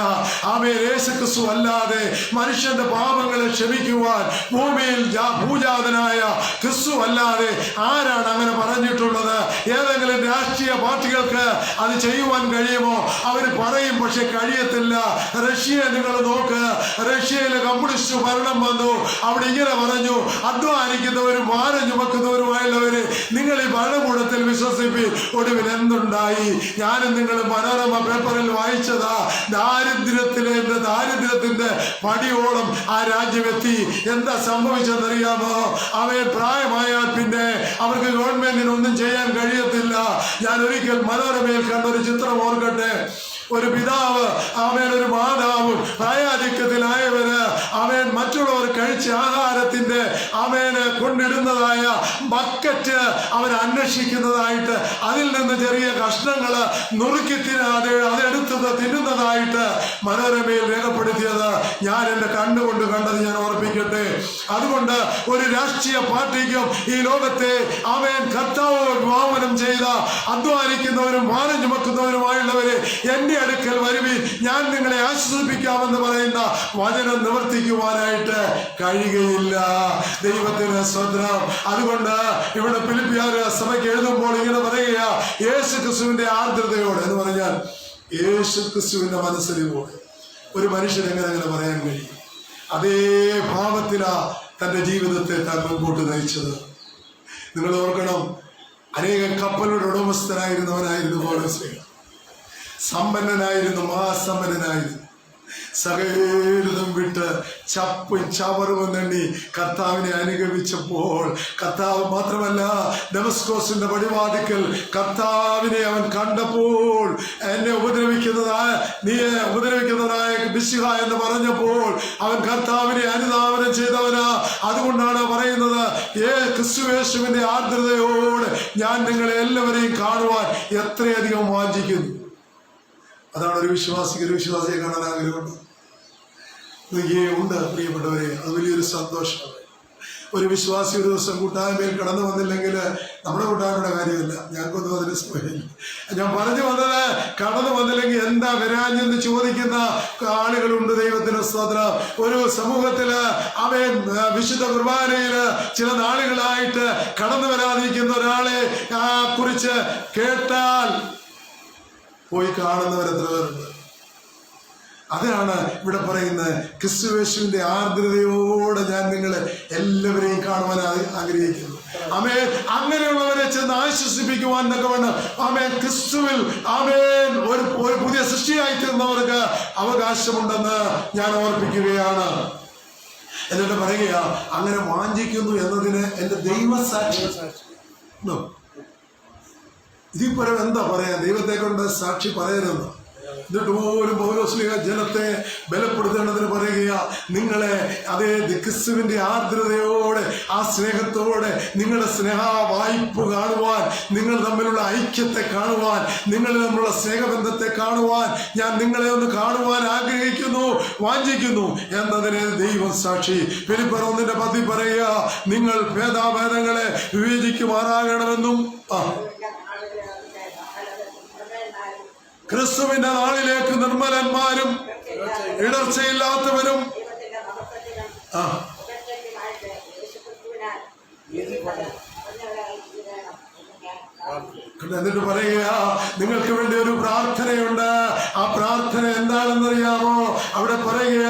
യേശുക്രിസ്തു അല്ലാതെ, മനുഷ്യന്റെ പാപങ്ങളെ ക്ഷമിക്കുവാൻ ഭൂമിയിൽ ഭൂജാതനായ ക്രിസ്തു അല്ലാതെ ആരാണ് അങ്ങനെ പറഞ്ഞിട്ടുള്ളത്? ഏതെങ്കിലും രാഷ്ട്രീയ പാർട്ടികൾക്ക് അത് ചെയ്യുവാൻ കഴിയുമോ? അവർ പറയും, പക്ഷെ കഴിയത്തില്ല. റഷ്യയെ നിങ്ങൾ നോക്ക്, റഷ്യയിലെ കമ്മ്യൂണിസ്റ്റ് ഭരണം വന്നു, അവിടെ ഇങ്ങനെ പറഞ്ഞു, അധ്വാനിക്കുന്നവരും ഭാരം ചുമക്കുന്നവരുമായുള്ളവരെ നിങ്ങൾ ഈ ഭരണകൂടത്തിൽ വിശ്വസിപ്പിൻ. ഒടുവിൽ എന്തുണ്ടായി? ഞാനും നിങ്ങൾ മനോരമ പേപ്പറിൽ വായിച്ചതാ, ദാരിദ്ര്യത്തിന്റെ പടിയോളം ആ രാജ്യമെത്തി. എന്താ സംഭവിച്ചെന്നറിയാമോ? അവയെ പ്രായമായാൽ പിന്നെ അവർക്ക് ഗവൺമെന്റിനൊന്നും ചെയ്യാൻ കഴിയത്തില്ല. ഞാൻ ഒരിക്കൽ മനോരമയിൽ കണ്ടൊരു ചിത്രം ഓർക്കട്ടെ. ഒരു പിതാവ് ഒരു മാതാവും പ്രായാധിക്യത്തിലായവര് അവൻ മറ്റുള്ളവർ കഴിച്ച ആഹാരത്തിന്റെ അവന് കൊണ്ടിടുന്നതായ ബക്കറ്റ് അവൻ അന്വേഷിക്കുന്നതായിട്ട് അതിൽ നിന്ന് ചെറിയ കഷ്ണങ്ങൾ നുറുക്കി അതെടുത്തത് തിന്നുന്നതായിട്ട് മനോരമയിൽ രേഖപ്പെടുത്തിയത് ഞാൻ എൻ്റെ കണ്ണുകൊണ്ട് കണ്ടത് ഞാൻ ഓർപ്പിക്കട്ടെ. അതുകൊണ്ട് ഒരു രാഷ്ട്രീയ പാർട്ടിക്കും ഈ ലോകത്തെ അവൻ കർത്താവ് വിഭാവനം ചെയ്ത അധ്വാനിക്കുന്നവരും ഭാരം ചുമക്കുന്നവരുമായുള്ളവരെ എൻ്റെ അടുക്കൽ വരുവിൻ, ഞാൻ നിങ്ങളെ ആശ്വസിപ്പിക്കാമെന്ന് പറയുന്ന വചനം നിവർത്തിക്കുവാനായിട്ട് കഴിയുകയില്ല. ദൈവത്തിന് സ്വന്തം. അതുകൊണ്ട് ഇവിടെ ഫിലിപ്പിയർ സഭയ്ക്ക് എഴുതുമ്പോൾ ഇങ്ങനെ പറയുക, യേശു ക്രിസ്തുവിന്റെ ആർദ്രതയോടെ എന്ന് പറഞ്ഞാൽ യേശു ക്രിസ്തുവിന്റെ മനസ്സിലൂടെ ഒരു മനുഷ്യൻ എങ്ങനെ പറയാൻ കഴിയും? അതേ ഭാവത്തിലാ തന്റെ ജീവിതത്തെ താൻ മുമ്പോട്ട് നയിച്ചത്. നിങ്ങൾ ഓർക്കണം, അനേക കപ്പലുടെ ഉടമസ്ഥനായിരുന്നവനായിരുന്നു പൗലോസ്. സമ്പന്നനായിരുന്നു, മഹാസമ്പന്നനായിരുന്നു. സകലതും വിട്ട് ചപ്പും ചവറും തണ്ണി കർത്താവിനെ അനുഗമിച്ചപ്പോൾ, കർത്താവ് മാത്രമല്ല ദമസ്കോസിന്റെ പടിവാതിക്കൽ കർത്താവിനെ അവൻ കണ്ടപ്പോൾ, എന്നെ ഉപദ്രവിക്കുന്നതായ മിശിഹ എന്ന് പറഞ്ഞപ്പോൾ അവൻ കർത്താവിനെ അനുധാവനം ചെയ്തവനാ. അതുകൊണ്ടാണ് പറയുന്നത്, ക്രിസ്തുയേശുവിന്റെ ആർദ്രതയോട് ഞാൻ നിങ്ങളെ എല്ലാവരെയും കാണുവാൻ എത്രയധികം വാഞ്ചിക്കുന്നു. അതാണ് ഒരു വിശ്വാസിയെ കാണാൻ ആഗ്രഹമുണ്ട്. ഉണ്ട് പ്രിയപ്പെട്ടവരെ, അത് വലിയൊരു സന്തോഷമാണ്. ഒരു വിശ്വാസി ഒരു ദിവസം കൂട്ടായ്മയിൽ കടന്നു വന്നില്ലെങ്കിൽ നമ്മുടെ കൂട്ടായ്മയുടെ കാര്യമില്ല, ഞങ്ങൾക്കൊന്നും അതിന് സമയമില്ല. ഞാൻ പറഞ്ഞു വന്നത്, കടന്നു വന്നില്ലെങ്കിൽ എന്താ വരാഞ്ഞെന്ന് ചോദിക്കുന്ന ആളുകളുണ്ട്. ദൈവത്തിന് സ്തോത്രം. ഒരു സമൂഹത്തില് അവൻ വിശുദ്ധ കുർബാനയില് ചില നാളുകളായിട്ട് കടന്നു വരാതിരിക്കുന്ന ഒരാളെ കുറിച്ച് കേട്ടാൽ പോയി കാണുന്നവർ എത്ര പേരുണ്ട്? അതാണ് ഇവിടെ പറയുന്നത്, ക്രിസ്തുയേശുവിന്റെ ആർദ്രതയോടെ ഞാൻ നിങ്ങളെ എല്ലാവരെയും കാണുവാൻ ആഗ്രഹിക്കുന്നു. ആമേൻ. അങ്ങനെയുള്ളവരെ ചെന്ന് ആശ്വസിപ്പിക്കുവാൻ തക്കവണ്ണം ആമേൻ ക്രിസ്തുവിൽ ആമേൻ ഒരു പുതിയ സൃഷ്ടിയായി തീർന്നവർക്ക് അവകാശമുണ്ടെന്ന് ഞാൻ ഓർപ്പിക്കുകയാണ്. എന്നിട്ട് പറയുക, അങ്ങനെ വാഞ്ചിക്കുന്നു എന്നതിന് എന്റെ ദൈവസാക്ഷി. ഇതിൽ പരം എന്താ പറയാ? ദൈവത്തെ കൊണ്ട് സാക്ഷി പറയരുത്. എന്നിട്ട് പോലും പൗലോസ്ലീഹ ജനത്തെ ബലപ്പെടുത്തേണ്ടതിന് പറയുക, നിങ്ങളെ അതേ ക്രിസ്തുവിന്റെ ആർദ്രതയോടെ ആ സ്നേഹത്തോടെ നിങ്ങളുടെ സ്നേഹ വായ്പ് കാണുവാൻ, നിങ്ങൾ തമ്മിലുള്ള ഐക്യത്തെ കാണുവാൻ, നിങ്ങൾ തമ്മിലുള്ള സ്നേഹബന്ധത്തെ കാണുവാൻ ഞാൻ നിങ്ങളെ ഒന്ന് കാണുവാൻ ആഗ്രഹിക്കുന്നു, വാഞ്ചിക്കുന്നു എന്നതിന് ദൈവം സാക്ഷി. ഫിലിപ്പിയർ 1:10 പറയുക, നിങ്ങൾ ഭേദാഭേദങ്ങളെ വിവേചിക്കുമാറാകണമെന്നും ക്രിസ്തുവിന്റെ നാളിലേക്ക് നിർമ്മലന്മാരും ഇടർച്ചയില്ലാത്തവരും എന്നിട്ട് പറയുക, നിങ്ങൾക്ക് വേണ്ടി ഒരു പ്രാർത്ഥനയുണ്ട്. ആ പ്രാർത്ഥന എന്താണെന്നറിയാമോ? അവിടെ പറയുക,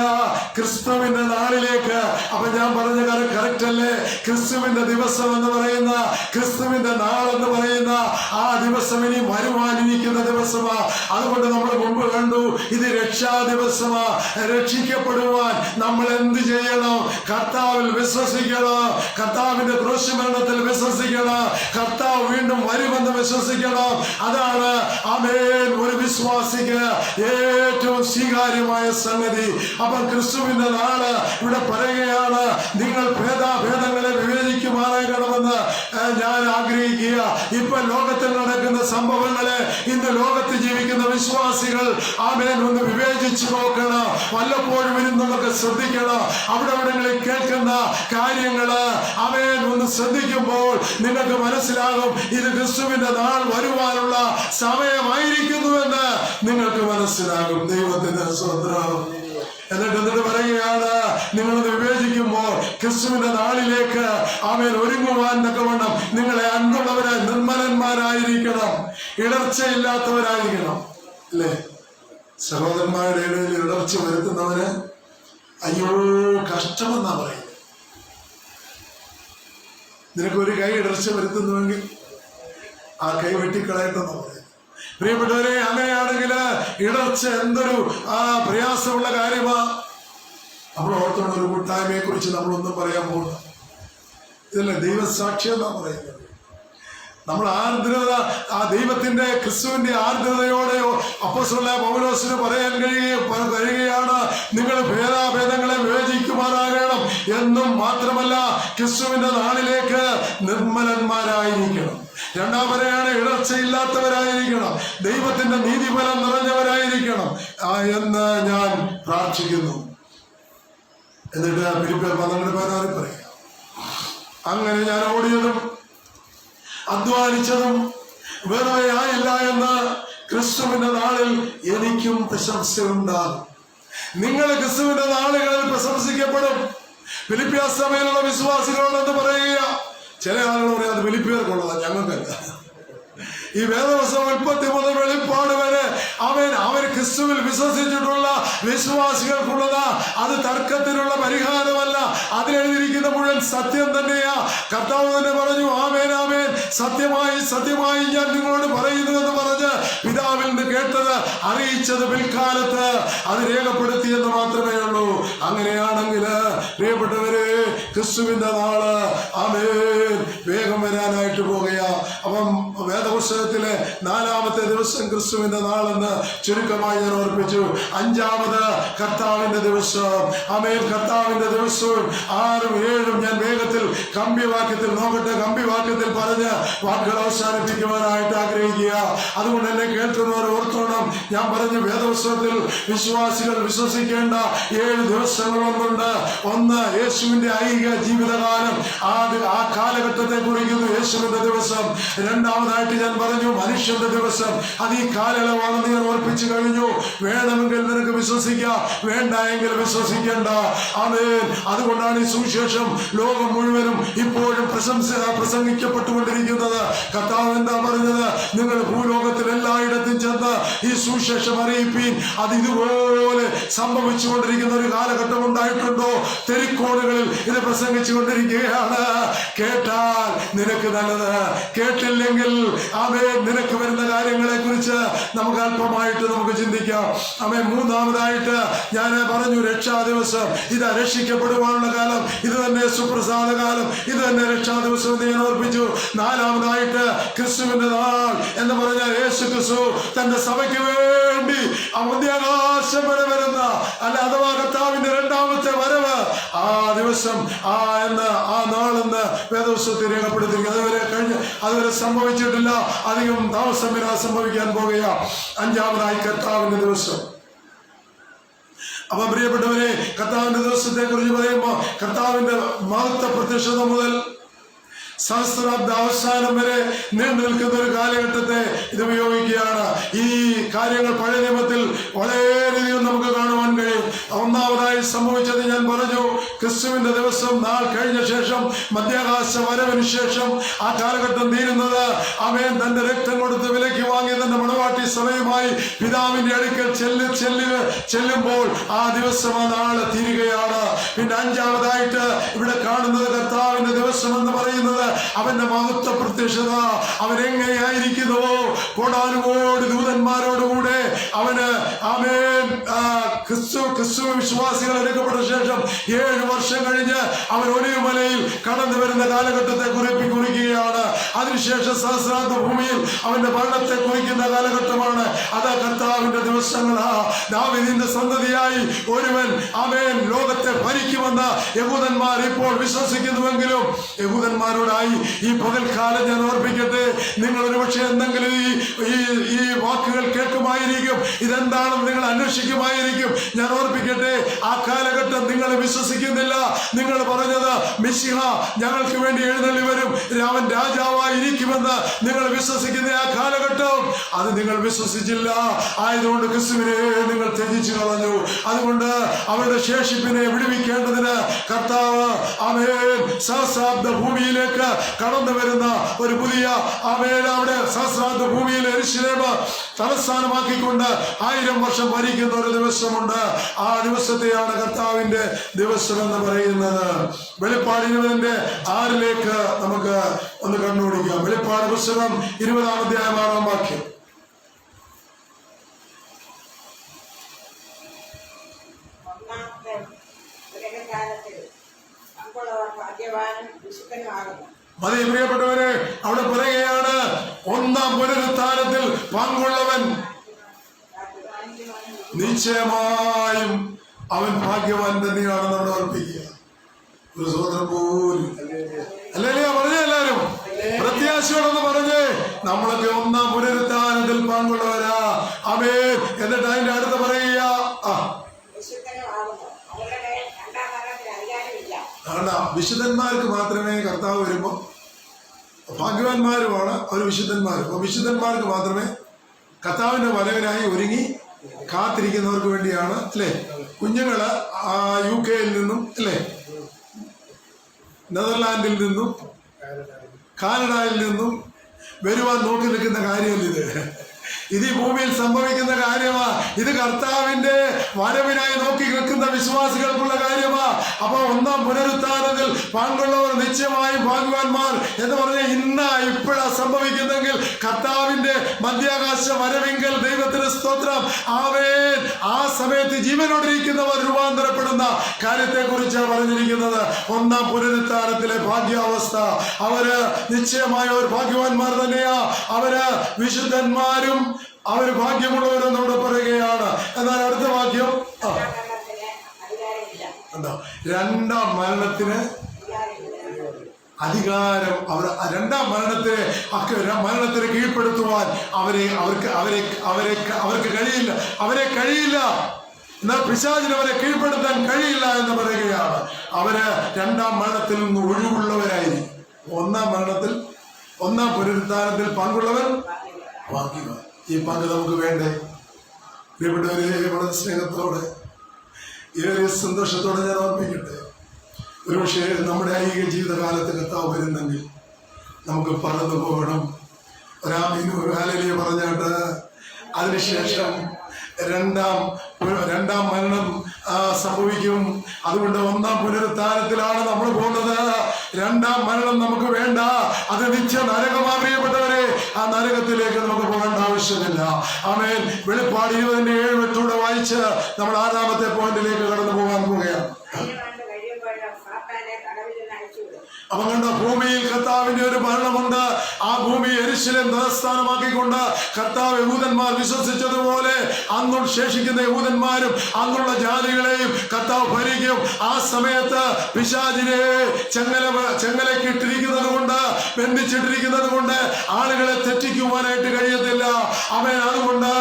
ക്രിസ്തുവിന്റെ നാളിലേക്ക്. അപ്പൊ ഞാൻ പറഞ്ഞ കറക്റ്റ് അല്ലേ? ക്രിസ്തുവിന്റെ ദിവസം എന്ന് പറയുന്ന, ക്രിസ്തുവിന്റെ നാളെന്ന് പറയുന്ന ആ ദിവസം ഇനി വരുവാനിരിക്കുന്ന ദിവസമാ. അതുകൊണ്ട് നമ്മൾ മുമ്പ് കണ്ടു, ഇത് രക്ഷാ ദിവസമാ. രക്ഷിക്കപ്പെടുവാൻ നമ്മൾ എന്ത് ചെയ്യണം? കർത്താവിൽ വിശ്വസിക്കണം, കർത്താവിന്റെ ക്രൂശമരണത്തിൽ വിശ്വസിക്കണം, കർത്താവ് വീണ്ടും വരുമെന്ന് വിശ്വസിക്കണം. അതാണ് ആമേൻ ഒരു വിശ്വാസിക്ക് ഏറ്റവും സ്വീകാര്യമായ സംഗതി. അപ്പം ക്രിസ്തുവിന്റെ നാള് ഇവിടെ പറയുകയാണ്, നിങ്ങൾ ഭേദാഭേദങ്ങളെ വിവേചിക്കുമാറാകണമെന്ന് ഞാൻ ആഗ്രഹിക്കുക. ഇപ്പൊ ലോകത്തിൽ നടക്കുന്ന സംഭവങ്ങളെ ഇന്ന് ലോകത്ത് ജീവിക്കുന്ന വിശ്വാസികൾ ആമേൻ ഒന്ന് വിവേചിച്ചു നോക്കണം. വല്ലപ്പോഴും നമുക്ക് ശ്രദ്ധിക്കണം. അവിടെ കേൾക്കുന്ന കാര്യങ്ങള് ആമേൻ ഒന്ന് ശ്രദ്ധിക്കുമ്പോൾ നിങ്ങൾക്ക് മനസ്സിലാകും, ഇത് ക്രിസ്തുവിന്റെ നാൾ വരുവാനുള്ള സമയമായിരിക്കുന്നുവെന്ന് നിങ്ങൾക്ക് മനസ്സിലാകും. ദൈവത്തിന്റെ സ്വന്തം. എന്നിട്ട് പറയുകയാണ്, നിങ്ങളത് വിവേചിക്കുമ്പോൾ ക്രിസ്തുവിന്റെ നാളിലേക്ക് ആമേൻ ഒരുങ്ങുവാൻ തക്കവണ്ണം നിങ്ങളെ അൻപുള്ളവരായി നിർമ്മലന്മാരായിരിക്കണം, ഇടർച്ചയില്ലാത്തവരായിരിക്കണം. അല്ലേ? സഹോദരന്മാരുടെ ഇടയിൽ ഇടർച്ച വരുത്തുന്നവന് അയ്യോ കഷ്ടമെന്നാ പറയുന്നത്. നിനക്കൊരു കൈ ഇടർച്ച വരുത്തുന്നുവെങ്കിൽ ആ കൈ വെട്ടിക്കളയട്ടെന്ന് പറയുന്നത്. പ്രിയപ്പെട്ടവരെ, അങ്ങനെയാണെങ്കിൽ ഇടർച്ച എന്തൊരു പ്രയാസമുള്ള കാര്യമാ. നമ്മൾ ഓർത്തോണ്ട് ഒരു കൂട്ടായ്മയെ കുറിച്ച് നമ്മളൊന്നും പറയാൻ പോകുന്നു. ഇതല്ലേ ദൈവസാക്ഷ്യം എന്നാ പറയുന്നത്. നമ്മൾ ആർദ്രത, ആ ദൈവത്തിന്റെ ക്രിസ്തുവിന്റെ ആർദ്രതയോടെ അപ്പോസ്തലനായ പൗലോസിന് പറയാൻ കഴിയുകയാണ്, നിങ്ങൾ ഭേദാഭേദങ്ങളെ വിവേചിക്കുമാറാകണം എന്നും മാത്രമല്ല ക്രിസ്തുവിന്റെ നാളിലേക്ക് നിർമ്മലന്മാരായിരിക്കണം. രണ്ടാം പറയാണ് ഇടർച്ചയില്ലാത്തവരായിരിക്കണം, ദൈവത്തിന്റെ നീതിഫലം നിറഞ്ഞവരായിരിക്കണം എന്ന് ഞാൻ പ്രാർത്ഥിക്കുന്നു. എന്നിട്ട് ഫിലിപ്പിയർ 12:16 പറയാം, അങ്ങനെ ഞാൻ ഓടിയതും അധ്വാനിച്ചതും വെറുതെ ആയില്ല എന്ന് ക്രിസ്തുവിന്റെ നാളിൽ എനിക്കും പ്രശംസയുണ്ടാകും. നിങ്ങൾ ക്രിസ്തുവിന്റെ നാളുകളിൽ പ്രശംസിക്കപ്പെടും. ഫിലിപ്പിയ സഭയിലുള്ള വിശ്വാസികളോടെന്ന് പറയുക. ചില ആളുകൾ പറയാം അത് ഫിലിപ്പിയർക്കുള്ളതാ, ഞങ്ങൾക്കല്ല. ഈ വേദപുസ്തകം 1 മുതൽ വെളിപ്പാട് വരെ അവർ ക്രിസ്തുവിൽ വിശ്വസിച്ചിട്ടുള്ള വിശ്വാസികൾക്കുള്ളതാ. അത് തർക്കത്തിനുള്ള പരിഹാരമല്ല, അതിലെഴുതിയിരിക്കുന്ന മുഴുവൻ സത്യം തന്നെയാ. കർത്താവ് തന്നെ പറഞ്ഞു, ആമേൻ ആമേൻ, സത്യമായി സത്യമായി ഞാൻ നിങ്ങളോട് പറയുന്നു എന്ന് പറഞ്ഞ് പിതാവിൽ നിന്ന് കേട്ടത് അറിയിച്ചത് പിൽക്കാലത്ത് അത് രേഖപ്പെടുത്തിയെന്ന് മാത്രമേ ഉള്ളൂ. അങ്ങനെയാണെങ്കിൽ പ്രിയപ്പെട്ടവരെ, ക്രിസ്തുവിന്റെ നാള് ആമേൻ വേഗം വരാനായിട്ട് പോകുകയാ. അപ്പം വേദപുസ്തകത്തിലെ 4-ാമത്തെ ദിവസം ക്രിസ്തുവിന്റെ നാളെന്ന് ചുരുക്കമായി ഞാൻ ഓർപ്പിച്ചു. 5-ാമത് കർത്താവിന്റെ ദിവസം. ആമേൻ, കർത്താവിന്റെ ദിവസവും 6ഉം 7ഉം ഞാൻ വേഗത്തിൽ കമ്പിവാക്യത്തിൽ നോക്കട്ടെ, കമ്പിവാക്യത്തിൽ പറഞ്ഞ് വാക്കുകൾ അവസാനിപ്പിക്കുവാനായിട്ട് ആഗ്രഹിക്കുക. അതുകൊണ്ട് എന്നെ കേൾക്കുന്നവർ ഓർത്തോണം, ഞാൻ പറഞ്ഞു വേദപുസ്തകത്തിൽ വിശ്വാസികൾ വിശ്വസിക്കേണ്ട 7 ദിവസങ്ങളൊന്നുണ്ട്. ഒന്ന് യേശുവിന്റെ ഐഹിക ജീവിതകാലം, ആ കാലഘട്ടത്തെ കുറിക്കുന്നു യേശുവിന്റെ ദിവസം. രണ്ടാമതായിട്ട് ഞാൻ പറഞ്ഞു മനുഷ്യന്റെ ദിവസം, അത് ഈ കാലയളവാണെന്ന് ഞാൻ ഓർപ്പിച്ചു കഴിഞ്ഞു. വേണമെങ്കിൽ നിനക്ക് വിശ്വസിക്കാം, വേണ്ട എങ്കിൽ വിശ്വസിക്കേണ്ട. ആമേൻ. അതുകൊണ്ടാണ് ഈ സുവിശേഷം ലോകം മുഴുവനും ഇപ്പോഴും പ്രസംഗിക്കപ്പെട്ടുകൊണ്ടിരിക്കുന്നത്. കർത്താവ് എന്താ പറഞ്ഞത്? നിങ്ങൾ ഭൂലോകത്തിൽ എല്ലായിടത്തും ചെന്ന് ഈ സുവിശേഷം അറിയിപ്പീൻ. അത് ഇതുപോലെ സംഭവിച്ചുകൊണ്ടിരിക്കുന്ന ഒരു കാലഘട്ടം ഉണ്ടായിട്ടുണ്ടോ? തെരുക്കോണുകളിൽ ഇത് പ്രസംഗിച്ചുകൊണ്ടിരിക്കുകയാണ്. കേട്ടാൽ നിനക്ക് നല്ലത്, കേട്ടില്ലെങ്കിൽ ആമേൻ നിനക്ക് വരുന്ന കാര്യങ്ങളെ കുറിച്ച് നമുക്ക് അല്പമായിട്ട് നമുക്ക് ചിന്തിക്കാം. ആമേൻ. മൂന്നാമതായിട്ട് ഞാൻ പറഞ്ഞു രക്ഷാ ദിവസം. ഇത് രക്ഷിക്കപ്പെടുവാനുള്ള കാലം, ഇത് തന്നെ സുപ്രസാദ കാലം, ഇത് തന്നെ രക്ഷാ ദിവസം എന്ന് ഞാൻ ഓർപ്പിച്ചു. നാലാമതായിട്ട് ക്രിസ്തുവിന്റെ നാൾ എന്ന് പറഞ്ഞാൽ യേശു ക്രിസ്തു തന്റെ സഭയ്ക്ക് വേണ്ടി മധ്യാകാശം വരെ വരുന്ന അഥവാ കർത്താവിന്റെ 2-ാമത്തെ വരവ്, ആ ദിവസം ആ നാളെന്ന് വേദപുസ്തകത്തിൽ രേഖപ്പെടുത്തിയിരിക്കുന്നു. അതുവരെ സംഭവിച്ചിട്ടില്ല, അധികം താമസം വരാൻ സംഭവിക്കാൻ പോകുക. 5-ാമതായി കർത്താവിന്റെ ദിവസം. അപ്പൊ പ്രിയപ്പെട്ടവരെ, കർത്താവിന്റെ ദിവസത്തെ കുറിച്ച് പറയുമ്പോൾ കർത്താവിന്റെ മഹത്വ പ്രത്യക്ഷത മുതൽ സഹസ്രാബ്ദ അവസാനം വരെ നീണ്ടു നിൽക്കുന്ന ഒരു കാലഘട്ടത്തെ ഇത് ഉപയോഗിക്കുകയാണ്. ഈ കാര്യങ്ങൾ പഴയ നിയമത്തിൽ വളരെയധികം നമുക്ക് കാണുവാൻ കഴിയും. ഒന്നാമതായി സംഭവിച്ചത് ഞാൻ പറഞ്ഞു, ക്രിസ്തുവിന്റെ ദിവസം നാൾ കഴിഞ്ഞ ശേഷം മധ്യാകാശ വരവിന് ശേഷം ആ കാലഘട്ടം തീരുന്നത്. അവൻ തന്റെ രക്തം കൊടുത്ത് വിലയ്ക്ക് വാങ്ങി തന്റെ മണവാട്ടി സഭയുമായി പിതാവിന്റെ അടുക്കൽ ചെല്ലുമ്പോൾ ആ ദിവസം ആ നാള് തീരുകയാണ്. പിന്നെ 5-ാമതായിട്ട് ഇവിടെ കാണുന്നത് കർത്താവിന്റെ ദിവസം എന്ന് പറയുന്നത് അവന്റെ മഹത്വ പ്രത്യക്ഷത. അവൻ എങ്ങനെയായിരിക്കുന്നുവോ കോടാനുകോടി ദൂതന്മാരോടുകൂടെ അവന് ആമേൻ ക്രിസ്തു വിശ്വാസികൾ എടുക്കപ്പെട്ട ശേഷം 7 വർഷം കഴിഞ്ഞ് അവൻ ഒലിവുമലയിൽ കടന്നു വരുന്ന കാലഘട്ടത്തെ കുറിക്കുകയാണ്. അതിനുശേഷം സഹസ്രാബ്ദ ഭൂമിയിൽ അവന്റെ മരണത്തെ കുറിക്കുന്ന കാലഘട്ടമാണ്. അത് കർത്താവിന്റെ ദിവസങ്ങളാ. ദാവീദിന്റെ സന്തതിയായി ഒരുവൻ ആമേൻ ലോകത്തെ ഭരിക്കുമെന്ന് യഹൂദന്മാർ ഇപ്പോൾ വിശ്വസിക്കുന്നുവെങ്കിലും യഹൂദന്മാരോടായി ഈ പകൽക്കാലം ഞാൻ ഓർപ്പിക്കട്ടെ, നിങ്ങൾ ഒരുപക്ഷെ എന്തെങ്കിലും ഈ വാക്കുകൾ കേൾക്കുമായിരിക്കും, ഇതെന്താണെന്ന് നിങ്ങൾ അന്വേഷിക്കുമായിരിക്കും. ഞാൻ ഓർപ്പിക്കട്ടെ, ആ കാലഘട്ടം നിങ്ങൾ വിശ്വസിക്കുന്നില്ല. നിങ്ങൾ പറഞ്ഞത് മിശിഹ ഞങ്ങൾക്ക് വേണ്ടി എഴുന്നള്ളി വരും, അവൻ രാജാവായി ഇരിക്കുമെന്ന് നിങ്ങൾ വിശ്വസിക്കുന്ന ആ കാലഘട്ടം അത് നിങ്ങൾ വിശ്വസിച്ചില്ല. ആയതുകൊണ്ട് ക്രിസ്തുവിനെ നിങ്ങൾ ത്യജിച്ചു കളഞ്ഞു. അതുകൊണ്ട് അവരുടെ ശേഷിപ്പിനെ വിടുവിക്കേണ്ടതിന് കർത്താവ് ആമേൻ സഹസ്രാബ്ദ ഭൂമിയിലേക്ക് കടന്നു വരുന്ന ഒരു പുതിയ ആമേൻ അവിടെ സഹസ്രാബ്ദ ഭൂമിയിലെ യെരൂശലേം തലസ്ഥാനമാക്കിക്കൊണ്ട് 1000 വർഷം ഭരിക്കുന്ന ഒരു ദിവസമുണ്ട്. ആ ദിവസത്തെയാണ് കർത്താവിന്റെ ദിവസം എന്ന് പറയുന്നത്. വെളിപ്പാട് 20:6 നമുക്ക് ഒന്ന് കണ്ണോടിക്കാം. വെളിപ്പാട് പുസ്തകം 20-ാം അധ്യായം 6-ാം വാക്യം. ഭാഗ്യവാനും വിശുദ്ധനുമാകുന്നു. മതി പ്രിയപ്പെട്ടവരെ, അവിടെ പറയുകയാണ് ഒന്നാം പുനരുത്ഥാനത്തിൽ പങ്കുള്ളവൻ നിശ്ചയമായും അവൻ ഭാഗ്യവാൻ തന്നെയാണെന്ന് അവിടെ ഓർപ്പിക്കുക. ഒരു സഹോദരൻ പോലും അല്ലേ പറഞ്ഞ എല്ലാരും പ്രത്യാശയോടെന്ന് പറഞ്ഞ് നമ്മളൊക്കെ ഒന്നാം പുനരുത്ഥാനത്തിൽ പങ്കുള്ളവരാ. ആമേൻ. എന്നിട്ട് അതിന്റെ അടുത്ത് പറയുക, വിശുദ്ധന്മാർക്ക് മാത്രമേ കർത്താവ് വരുമ്പോ ഭാഗ്യവാന്മാരുമാണ് അവർ വിശുദ്ധന്മാരും. അപ്പൊ വിശുദ്ധന്മാർക്ക് മാത്രമേ കർത്താവിന്റെ വരവിനായി ഒരുങ്ങി കാത്തിരിക്കുന്നവർക്ക് വേണ്ടിയാണ് അല്ലെ. കുഞ്ഞുങ്ങള് UK നിന്നും അല്ലെ, നെതർലാൻഡിൽ നിന്നും കാനഡയിൽ നിന്നും വരുവാൻ നോക്കി നിൽക്കുന്ന കാര്യമല്ല ഇത് ഈ ഭൂമിയിൽ സംഭവിക്കുന്ന കാര്യമാ. ഇത് കർത്താവിന്റെ വരവിനായി നോക്കി നിൽക്കുന്ന വിശ്വാസികൾക്കുള്ള കാര്യമാ. അപ്പൊ ഒന്നാം പുനരുത്ഥാനത്തിൽ പങ്കുള്ളവർ നിശ്ചയമായും ഭാഗ്യവാന്മാർ എന്ന് പറഞ്ഞാൽ ഇപ്പോഴാ സംഭവിക്കുന്നെങ്കിൽ കർത്താവിന്റെ മധ്യാകാശ വരവിങ്കൽ ദൈവത്തിന് സ്തോത്രം. ആമേൻ. ആ സമയത്ത് ജീവനോടിരിക്കുന്നവർ രൂപാന്തരപ്പെടുന്ന കാര്യത്തെ കുറിച്ചാണ് പറഞ്ഞിരിക്കുന്നത്. ഒന്നാം പുനരുത്ഥാനത്തിലെ ഭാഗ്യാവസ്ഥ. അവര് നിശ്ചയമായ ഭാഗ്യവാന്മാർ തന്നെയാ. അവര് വിശുദ്ധന്മാരും അവര് ഭാഗ്യമുള്ളവരെന്ന് അവിടെ പറയുകയാണ്. എന്നാൽ അടുത്ത വാക്യം എന്താ? രണ്ടാം മരണത്തിന് അധികാരം. രണ്ടാം മരണത്തിന് കീഴ്പ്പെടുത്തുവാൻ അവർക്ക് കഴിയില്ല. എന്നാൽ പിശാചിന് അവരെ കീഴ്പ്പെടുത്താൻ കഴിയില്ല എന്ന് പറയുകയാണ്. അവര് രണ്ടാം മരണത്തിൽ നിന്ന് ഒഴിവുള്ളവരായിരിക്കും. ഒന്നാം പുനരുത്ഥാനത്തിൽ പങ്കുള്ളവൻ ഭാഗ്യവാൻ. ഈ പങ്ക് നമുക്ക് വേണ്ടേ പ്രിയപ്പെട്ടവരെ? വളരെ സ്നേഹത്തോടെ ഏറെ സന്തോഷത്തോടെ ഞാൻ ഓർമ്മിക്കട്ടെ, ഒരുപക്ഷെ നമ്മുടെ ഐഹിക ജീവിതകാലത്ത് കർത്താവ് വരുന്നെങ്കിൽ നമുക്ക് പറന്നു പോകണം. ഒരാമീനും ഹല്ലേലൂയ പറഞ്ഞാട്ട് അതിനുശേഷം രണ്ടാം മരണം സംഭവിക്കും. അതുകൊണ്ട് ഒന്നാം പുനരുത്ഥാനത്തിലാണ് നമ്മൾ പോകുന്നത്. രണ്ടാം മരണം നമുക്ക് വേണ്ട. അത് നിത്യ നരകമാ പ്രിയപ്പെട്ടവരെ. ആ നരകത്തിലേക്ക് നമുക്ക് പോകേണ്ട ആവശ്യമില്ല. ആമേൻ. വെളിപ്പാട് 20:7 വായിച്ച് നമ്മൾ 6ാമത്തെ പോയിന്റിലേക്ക് കടന്നു പോകാൻ പോവുകയാണ്. അപ്പൊ കണ്ട, ഭൂമിയിൽ കർത്താവിന്റെ ഒരു ഭരണമുണ്ട്. ആ ഭൂമി യെരൂശലേം തലസ്ഥാനമാക്കിക്കൊണ്ട് കർത്താവ് യഹൂദന്മാർ വിശ്വസിച്ചതുപോലെ അന്നും ശേഷിക്കുന്ന യഹൂദന്മാരും അന്നുള്ള ജാതികളെയും കർത്താവ് ഭരിക്കും. ആ സമയത്ത് പിശാചിനെ ചെങ്ങലക്കിട്ടിരിക്കുന്നത് കൊണ്ട്, ബന്ധിച്ചിട്ടിരിക്കുന്നത് കൊണ്ട് ആളുകളെ തെറ്റിക്കുവാനായിട്ട് കഴിയത്തില്ല. അവൻ അതുകൊണ്ട്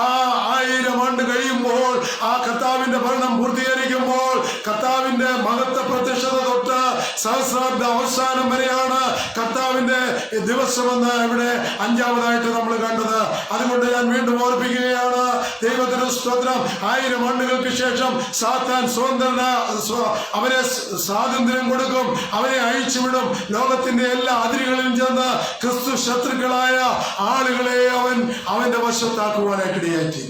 ആ 1000 ആണ്ട് കഴിയുമ്പോൾ, ആ കർത്താവിന്റെ ഭരണം പൂർത്തീകരിക്കുമ്പോൾ, കർത്താവിന്റെ മഹത്വ പ്രത്യക്ഷത തൊട്ട് സഹസ്രാബ്ദ അവസാനം വരെയാണ് കർത്താവിന്റെ ദിവസമെന്ന് ഇവിടെ 5ാമതായിട്ട് നമ്മൾ കണ്ടത്. അതുകൊണ്ട് ഞാൻ വീണ്ടും ഓർപ്പിക്കുകയാണ്, ദൈവത്തിന് സ്തോത്രം. 1000 ആണ്ടുകൾക്ക് ശേഷം സാത്താൻ അവനെ സ്വാതന്ത്ര്യം കൊടുക്കും. അവനെ അഴിച്ചുവിടും. ലോകത്തിന്റെ എല്ലാ അതിരുകളിലും ചെന്ന് ക്രിസ്തു ശത്രുക്കളായ ആളുകളെ അവന്റെ വശത്താക്കുവാനായിട്ട് ഇടയാക്കി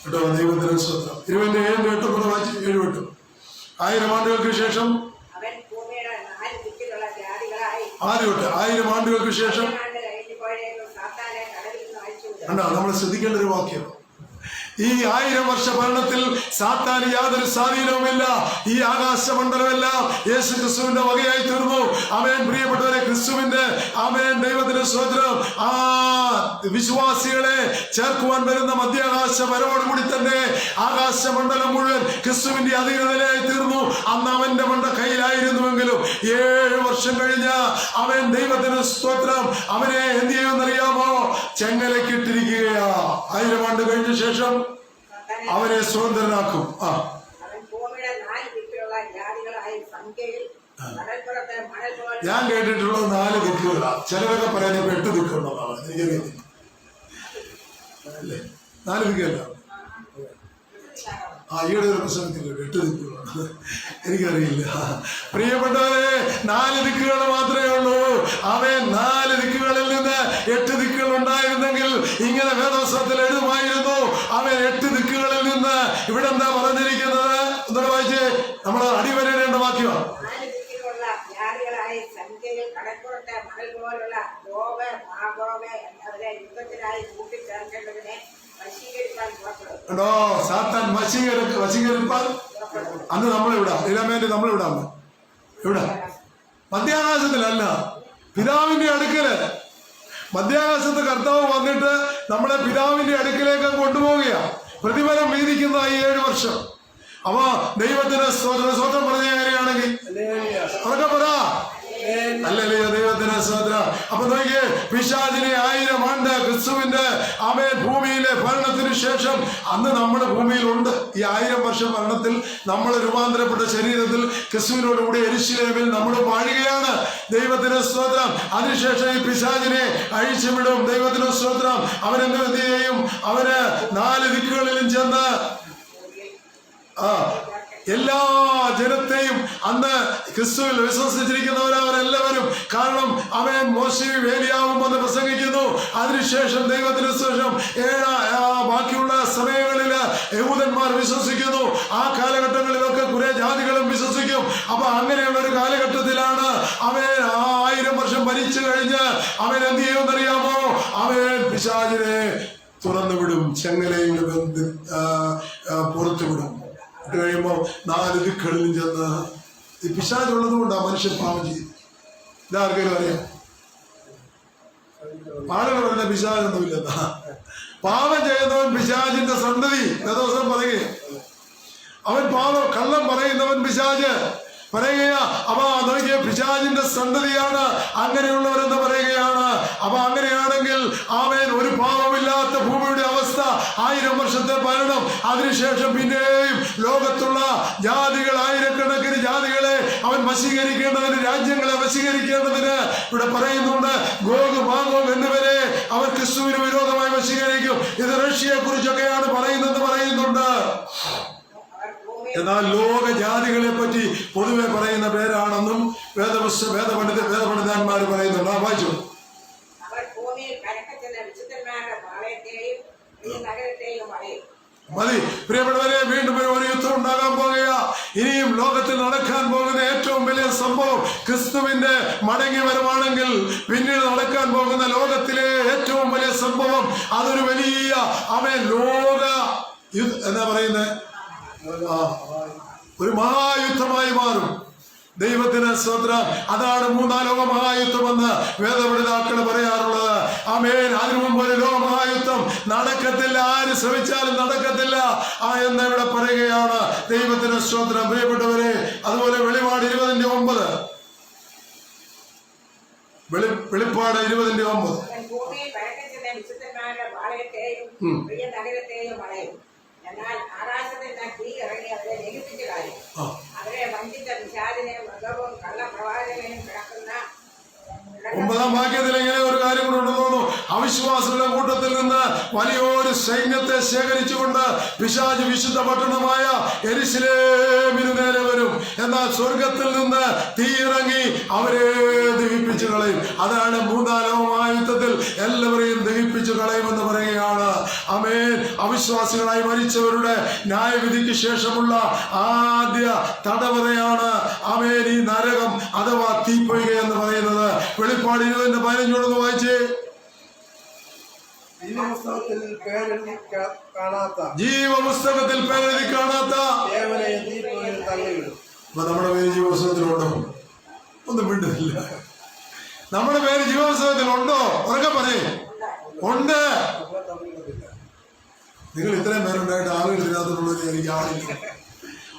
കേട്ടോ. ദൈവത്തിന് സ്തോത്രം. 7:8 1000 ആണ്ടുകൾക്ക് ശേഷം 1000 ആണ്ടുകൾക്ക് ശേഷം നമ്മൾ ശ്രദ്ധിക്കേണ്ട ഒരു വാക്യം. ഈ 1000 വർഷ ഭരണത്തിൽ സാത്താന് യാതൊരു സ്വാധീനവുമില്ല. ഈ ആകാശമണ്ഡലമെല്ലാം യേശു ക്രിസ്തുവിന്റെ വകയായി തീർന്നു. ആമേൻ. പ്രിയപ്പെട്ടവരെ, ക്രിസ്തുവിന്റെ ആമേൻ ദൈവത്തിന്റെ സ്തോത്രം ആ വിശ്വാസികളെ ചേർക്കുവാൻ വരുന്ന മധ്യാകാശ വരവോടുകൂടി തന്നെ ആകാശമണ്ഡലം മുഴുവൻ ക്രിസ്തുവിന്റെ അധീനതയിലായി തീർന്നു. അന്ന് അവന്റെ മണ്ട കയ്യിലായിരുന്നുവെങ്കിലും 7 വർഷം കഴിഞ്ഞ് അവൻ ദൈവത്തിന് സ്തോത്രം അവനെ എന്ത് ചെയ്യുമെന്നറിയാമോ? ചെങ്ങലക്കിട്ടിരിക്കുകയാ. 1000 ആണ്ട് കഴിഞ്ഞ ശേഷം അവനെ സ്വതന്ത്രനാക്കും. ഞാൻ കേട്ടിട്ടുള്ളത് 4 ദിക്കുകളാണ്. ചിലരൊക്കെ പറയാൻ 8 ദിക്കുള്ളതാണ്. എനിക്കറിയത്തില്ല. അല്ലേ? 4 ദിക്കല്ല. ഈയുടെ ഒരു പ്രസംഗത്തിൽ 8 ദിക്കുകളാണ്. എനിക്കറിയില്ല. പ്രിയപ്പെട്ടവരെ, 4 ദിക്കുകൾ മാത്രമേ ഉള്ളൂ. അവൻ 4 ദിക്കുകളിൽ നിന്ന് 8 ദിക്കുകൾ ഉണ്ടായിരുന്നെങ്കിൽ ഇങ്ങനെ വേദപുസ്തകത്തിൽ എഴുതുമായിരുന്നു. അവൻ 8 ദിക്കുകളിൽ നിന്ന് ഇവിടെ എന്താ പറഞ്ഞിരിക്കുന്നത്? എന്താ വായിച്ചേ? നമ്മൾ അടിവരേണ്ട വാക്യമാണ്. സാത്താൻ വശീകരിപ്പാൻ അന്ന് നമ്മളിവിടെ ഇളമേന്റെ നമ്മളിവിടെ ഇവിടെ മധ്യാകാശത്തിലല്ല, പിതാവിന്റെ അടുക്കല്. മധ്യാകാശത്ത് കർത്താവ് വന്നിട്ട് നമ്മളെ പിതാവിന്റെ അടുക്കിലേക്ക് കൊണ്ടുപോവുകയാണ്, പ്രതിഫലം വീതിക്കുന്ന ഈ 7 വർഷം. അപ്പൊ ദൈവത്തിന് സ്വതന്ത്രം പറഞ്ഞ എങ്ങനെയാണെങ്കിൽ അതൊക്കെ പറ അല്ലല്ലേ, ദൈവത്തിന് സ്വതന്ത്രം. അപ്പൊ നോക്കിയേ, പിശാചിനെ 1000 ആണ്ട് ക്രിസ്തുവിന്റെ ഭൂമിയിലെ ഭരണത്തിന് ശേഷം അന്ന് നമ്മുടെ ഭൂമിയിലുണ്ട്. ഈ 1000 വർഷം ഭരണത്തിൽ നമ്മൾ രൂപാന്തരപ്പെട്ട ശരീരത്തിൽ ക്രിസ്തുവിനോടുകൂടി യെരൂശലേമിൽ നമ്മൾ വാഴുകയാണ്. ദൈവത്തിന് സ്വതന്ത്രം. അതിനുശേഷം ഈ പിശാചിനെ അഴിച്ചുവിടും. ദൈവത്തിന് സ്വതന്ത്രം. അവനെന്ത് ചെയ്യും? അവന് 4 ദിക്കുകളിലും ചെന്ന് എല്ലാ ജനത്തെയും, അന്ന് ക്രിസ്തുവിൽ വിശ്വസിച്ചിരിക്കുന്നവരവരെല്ലാവരും, കാരണം അവൻ മോശയും ഏലിയാവും വന്ന് പ്രസംഗിക്കുന്നു. അതിനുശേഷം ദൈവത്തിന് ശേഷം ബാക്കിയുള്ള സമയങ്ങളിൽ യഹൂദന്മാർ വിശ്വസിക്കുന്നു. ആ കാലഘട്ടങ്ങളിലൊക്കെ കുറെ ജാതികളും വിശ്വസിക്കും. അപ്പൊ അങ്ങനെയുള്ള ഒരു കാലഘട്ടത്തിലാണ് അവൻ 1000 വർഷം ഭരിച്ചു കഴിഞ്ഞ് അവൻ എന്ത് ചെയ്യുമെന്നറിയാമോ? അവൻ പിശാചിനെ തുറന്നുവിടും, ചെങ്ങലയിൽ പുറത്തുവിടും. കഴിയുമ്പോൾ 4 ദിക്കുകളിലും ചെന്ന്, ഈ പിശാചുള്ളത് കൊണ്ടാണ് മനുഷ്യൻ പാപം ചെയ്യും. ഇതാർക്കെങ്കിലും അറിയാം? ആളുകൾ പറഞ്ഞ പിശാചൊന്നുമില്ലെന്നാ. പാപം ചെയ്യുന്നവൻ പിശാചിന്റെ സന്തതി. ദിവസം പറയുക, അവൻ കള്ളം പറയുന്നവൻ പിശാച് പറയുകയാ. അപ്പൊ നോക്കിയ പിശാചിന്റെ സന്തതിയാണ് അങ്ങനെയുള്ളവരെന്ന് പറയുകയാണ്. അപ്പൊ അങ്ങനെയാണെങ്കിൽ അവൻ ഒരു പാപമില്ലാത്ത ഭൂമിയുടെ അവസ്ഥ 1000 വർഷത്തെ ഭരണം. അതിനുശേഷം പിന്നെയും ലോകത്തുള്ള ജാതികൾ, ആയിരക്കണക്കിന് ജാതികളെ അവൻ വശീകരിക്കേണ്ടതിന്, രാജ്യങ്ങളെ വശീകരിക്കേണ്ടതിന് ഇവിടെ പറയുന്നുണ്ട്. ഗോഗ് മാഗോഗ് എന്നിവരെ അവർ ക്രിസ്തുവിന് വിരോധമായി വശീകരിക്കും. ഇത് റഷ്യയെ കുറിച്ചൊക്കെയാണ് പറയുന്നുണ്ട്. എന്നാൽ ലോക ജാതികളെ പറ്റി പൊതുവെ പറയുന്ന പേരാണെന്നും വേദപണ്ഡിതന്മാർ പറയുന്നുണ്ട്. വായിച്ചു. മതി പ്രിയപ്പെട്ടവരെ, വീണ്ടും ഒരു യുദ്ധം ഉണ്ടാകാൻ പോകുക. ഇനിയും ലോകത്തിൽ നടക്കാൻ പോകുന്ന ഏറ്റവും വലിയ സംഭവം ക്രിസ്തുവിന്റെ മടങ്ങി വരവാണെങ്കിൽ പിന്നീട് നടക്കാൻ പോകുന്ന ലോകത്തിലെ ഏറ്റവും വലിയ സംഭവം അതൊരു വലിയ ലോക എന്താ പറയുന്നത്, ഒരു മഹായുദ്ധമായി മാറും. ദൈവത്തിന് സ്തോത്രം. അതാണ് 3-ാം ലോക മഹായുദ്ധമെന്ന് വേദപണ്ഡിതാക്കൾ പറയാറുള്ളത്. ആമേൻ. അതിനു മുമ്പ് ഒരു ലോക മഹായുദ്ധം നടക്കത്തില്ല, ആര് ശ്രമിച്ചാലും നടക്കത്തില്ല എന്ന് ഇവിടെ പറയുകയാണ്. ദൈവത്തിന് സ്തോത്രം. പ്രിയപ്പെട്ടവരെ, അതുപോലെ വെളിപാട് 20:9, വെളിപ്പാട് 20:9. എന്നാൽ ആകാശത്തിൽ തീ ഇറങ്ങി അവരെ ദഹിപ്പിച്ചു കളയും. അവരെ വഞ്ചിച്ച പിശാചിനെ മൃഗവും കള്ളപ്രവാചകനും കിടക്കുന്ന 9-ാം വാക്യത്തിൽ ഇങ്ങനെ ഒരു കാര്യം കൂടെ തോന്നുന്നു. അവിശ്വാസികളുടെ കൂട്ടത്തിൽ നിന്ന് വലിയൊരു സൈന്യത്തെ ശേഖരിച്ചുകൊണ്ട് പിശാച് വിശുദ്ധ പട്ടണമായ യെരൂശലേമിനു നേരെ വരും. എന്നാൽ സ്വർഗത്തിൽ നിന്ന് തീ ഇറങ്ങി അവരെ ദഹിപ്പിച്ചു കളയും. അതാണ് 3-ാം ലോക മഹായുദ്ധത്തിൽ എല്ലാവരെയും ദഹിപ്പിച്ചു കളയുമെന്ന് പറയുകയാണ്. ആമേൻ. അവിശ്വാസികളായി മരിച്ചവരുടെ ന്യായവിധിക്ക് ശേഷമുള്ള ആദ്യ തടവറയാണ് ആമേൻ ഈ നരകം അഥവാ തീപ്പൊയ്ക എന്ന് പറയുന്നത്. വെളിപ്പാട് 20:15 വായിച്ചേ. ജീവപുസ്തകത്തിൽ പേരെഴുതി കാണാത്ത അപ്പൊ നമ്മുടെ പേര് ജീവപുസ്തകത്തിലുണ്ടോ? ഒന്നും മിണ്ടുന്നില്ല. നമ്മുടെ പേര് ജീവപുസ്തകത്തിലുണ്ടോ? ഉറക്കെ പറയേ. ഉണ്ട്. നിങ്ങൾ ഇത്രയും പേരുണ്ടായിട്ട് ആളുകൾ ഇതിനകത്തുള്ളത് എനിക്ക് ആളില്ല.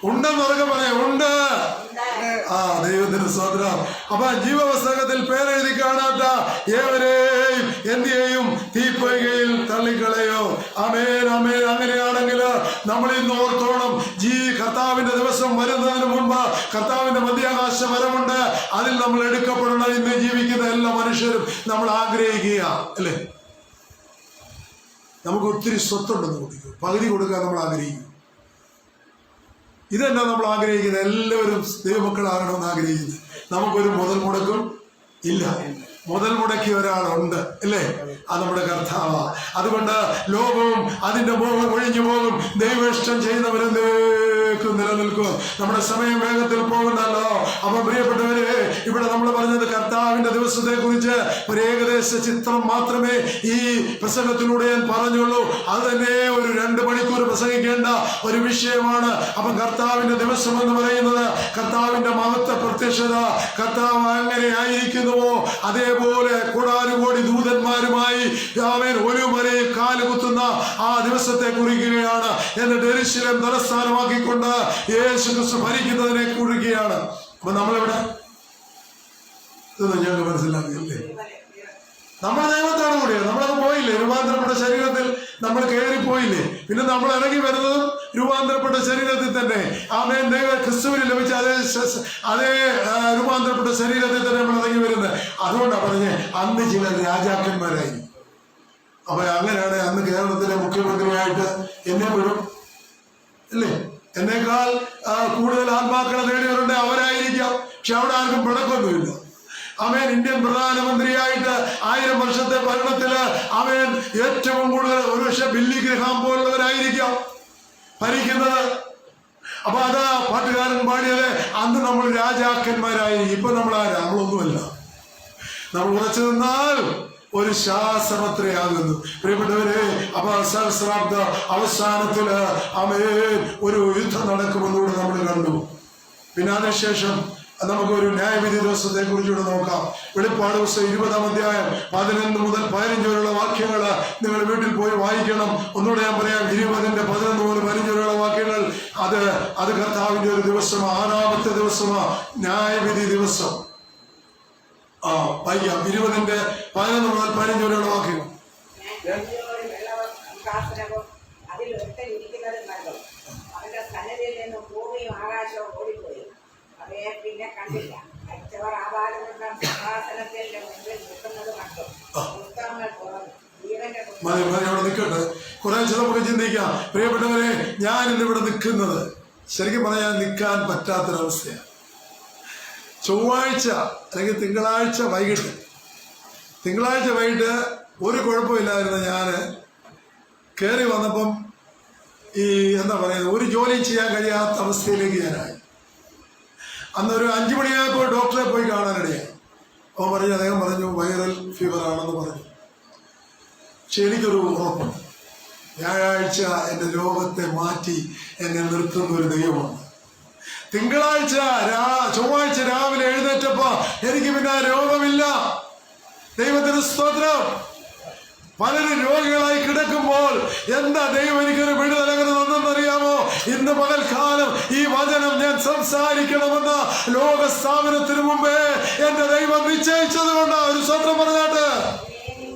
ഉണ്ടെന്ന് ഉറക്കെ പറയാം. ഉണ്ട്. ദൈവത്തിന് സ്തോത്രം. അപ്പൊ ജീവപുസ്തകത്തിൽ പേരെഴുതി കാണാത്ത ഏവരെയും എന്ത് ചെയ്യും? തീപ്പൊയ്കയിൽ തള്ളിക്കളയോ. ആമേൻ, ആമേൻ. അങ്ങനെയാണെങ്കിൽ നമ്മൾ ഇന്ന് ഓർത്തോണം, കർത്താവിന്റെ ദിവസം വരുന്നതിന് മുൻപ് കർത്താവിന്റെ മധ്യാകാശ വരമുണ്ട്. അതിൽ നമ്മൾ എടുക്കപ്പെടണം. ഇന്ന് ജീവിക്കുന്ന എല്ലാ മനുഷ്യരും നമ്മൾ ആഗ്രഹിക്കുക അല്ലേ? നമുക്ക് ഒത്തിരി സ്വത്തുണ്ടെന്ന് കൊടുക്കും, പകുതി കൊടുക്കാൻ നമ്മൾ ആഗ്രഹിക്കും. ഇതെല്ലാം നമ്മൾ ആഗ്രഹിക്കുന്നത്. എല്ലാവരും ദൈവമക്കളാകണമെന്ന് ആഗ്രഹിക്കുന്നത്. നമുക്കൊരു മുതൽ മുടക്കും ഇല്ല. മുതൽ മുടക്കിയ ഒരാളുണ്ട് അല്ലേ? അത് നമ്മുടെ കർത്താവാ. അതുകൊണ്ട് ലോകവും അതിന്റെ മോഹം ഒഴിഞ്ഞു പോകും. ദൈവ ഇഷ്ടം ചെയ്യുന്നവരെന്തേ എന്നേക്കും നിലനിൽക്കും. നമ്മുടെ സമയം വേഗത്തിൽ പോകുന്നല്ലോ. അപ്പൊ പ്രിയപ്പെട്ടവരെ, ഇവിടെ നമ്മൾ പറഞ്ഞത് കർത്താവിന്റെ ദിവസത്തെ കുറിച്ച് ഒരു ഏകദേശ ചിത്രം മാത്രമേ ഈ പ്രസംഗത്തിലൂടെ ഞാൻ പറഞ്ഞുള്ളൂ. അത് തന്നെ ഒരു 2 മണിക്കൂർ പ്രസംഗിക്കേണ്ട ഒരു വിഷയമാണ്. അപ്പം കർത്താവിന്റെ ദിവസം എന്ന് പറയുന്നത് കർത്താവിന്റെ മഹത്വ പ്രത്യക്ഷത. കർത്താവ് എങ്ങനെ ആയിരിക്കുന്നുവോ അതേപോലെ കോടാനുകോടി ദൂതന്മാരുമായി അവൻ ഒരു മലയിൽ കാലുകുത്തുന്ന ആ ദിവസത്തെ കുറിക്കുകയാണ്. എന്നിട്ട് യെരൂശലേം തലസ്ഥാനമാക്കിക്കൊണ്ട് യേശു ക്രിസ്തു ഭരിക്കുന്നതിനെ കുറിക്കുകയാണ്. അപ്പൊ നമ്മളിവിടെ ഞങ്ങൾക്ക് മനസ്സിലാക്കിയില്ലേ? നമ്മുടെ ദൈവത്തോടു കൂടിയാണ്. നമ്മളത് പോയില്ലേ? രൂപാന്തരപ്പെട്ട ശരീരത്തിൽ നമ്മൾ കയറിപ്പോയില്ലേ? പിന്നെ നമ്മൾ ഇറങ്ങി വരുന്നതും രൂപാന്തരപ്പെട്ട ശരീരത്തിൽ തന്നെ. ആമേൻ. ദൈവ ക്രിസ്തുവിന് ലഭിച്ച അതേ രൂപാന്തരപ്പെട്ട ശരീരത്തിൽ തന്നെ നമ്മൾ ഇറങ്ങി വരുന്നത്. അതുകൊണ്ടാണ് പറഞ്ഞേ അന്ന് ചില രാജാക്കന്മാരായി. അപ്പൊ അങ്ങനെയാണ് അന്ന് കേരളത്തിലെ മുഖ്യമന്ത്രിയായിട്ട് എന്നെ വിടും അല്ലേ? എന്നേക്കാൾ കൂടുതൽ ആത്മാക്കളെ നേടിയവരുണ്ട്, അവരായിരിക്കാം. പക്ഷെ അവിടെ ആർക്കും പിണക്കൊന്നുമില്ല. അവൻ ഇന്ത്യൻ പ്രധാനമന്ത്രിയായിട്ട് 1000 വർഷത്തെ ഭരണത്തില് അവൻ ഏറ്റവും കൂടുതൽ ഒരുപക്ഷെ ബില്ലി ഗ്രഹാം പോലുള്ളവരായിരിക്കാം ഭരിക്കുന്നത്. അപ്പൊ അതാ പാട്ടുകാരൻ പാടിയത് അന്ന് നമ്മൾ രാജാക്കന്മാരായി. ഇപ്പൊ നമ്മളൊന്നുമല്ല. നമ്മൾ ഉറച്ചു നിന്നാൽ ഒരു ശാസ്ത്രത്രയാകുന്നു. പ്രിയപ്പെട്ടവരെ, അപ്പൊ സഹസ്രാബ്ദ അവസാനത്തില് ഒരു യുദ്ധം നടക്കുമെന്നൂടെ നമ്മൾ കണ്ടു. പിന്നെ അതിനുശേഷം നമുക്കൊരു ന്യായവിധി ദിവസത്തെ കുറിച്ചുകൂടെ നോക്കാം. വെളിപ്പാട് പുസ്തകം 20-ാം അധ്യായം 11 മുതൽ 15 വരെയുള്ള വാക്യങ്ങൾ നിങ്ങൾ വീട്ടിൽ പോയി വായിക്കണം. ഒന്നുകൂടെ ഞാൻ പറയാം. 20-ന്റെ 11 മുതൽ 15 വരെയുള്ള വാക്യങ്ങൾ അത് കർത്താവിന്റെ ഒരു ദിവസമാണ്. 6-ാമത്തെ ദിവസമാണ് ന്യായവിധി ദിവസം. വായിക്കാം. 20-ന്റെ 11 മുതൽ 15 വരെയുള്ള വാക്യങ്ങൾ. പിന്നെ കണ്ടില്ല. മരിച്ചവർ ആവാലവൃത്തം സിംഹാസനത്തിൽ മുൻപിൽ നിൽക്കുന്നത് കണ്ടു. പുസ്തകങ്ങൾ തുറന്നു. അവിടെ നിൽക്കട്ടെ. കുറേശ്ശെ നമുക്ക് ചിന്തിക്കാം. പ്രിയപ്പെട്ടവരെ, ഞാൻ ഇന്നിവിടെ നിൽക്കുന്നത് ശരിക്കും പറഞ്ഞാൽ നിൽക്കാൻ പറ്റാത്തൊരവസ്ഥയാണ്. ചൊവ്വാഴ്ച അല്ലെങ്കിൽ തിങ്കളാഴ്ച വൈകിട്ട് ഒരു കുഴപ്പമില്ലായിരുന്നു. ഞാൻ കയറി വന്നപ്പം എന്താ പറയുന്നത്, ഒരു ജോലിയും ചെയ്യാൻ കഴിയാത്ത അവസ്ഥയിലേക്ക് ഞാനായി. അന്നൊരു 5 മണിയായപ്പോൾ ഡോക്ടറെ പോയി കാണാനിടയായി. അദ്ദേഹം പറഞ്ഞു വൈറൽ ഫീവർ ആണെന്ന് പറഞ്ഞു. പക്ഷെ എനിക്കൊരു ഉറപ്പുണ്ട്, വ്യാഴാഴ്ച എൻ്റെ രോഗത്തെ മാറ്റി എന്നെ നിർത്തുന്ന ഒരു ദൈവമാണ്. ചൊവ്വാഴ്ച രാവിലെ എഴുന്നേറ്റപ്പോ എനിക്ക് പിന്നെ രോഗമില്ല. ദൈവത്തിന് സ്തോത്രം. പലരും രോഗികളായി കിടക്കുമ്പോൾ എന്താ ദൈവം എനിക്കൊരു വിടുതൽ അങ്ങനെ തന്നെന്നറിയാമോ? ഇന്ന് പകൽക്കാലം ഈ വചനം ഞാൻ സംസാരിക്കണമെന്ന് ലോക സ്ഥാപനത്തിന് മുമ്പേ എന്റെ ദൈവം നിശ്ചയിച്ചത് കൊണ്ട് ഒരു സ്വത്രം പറഞ്ഞാട്ട്.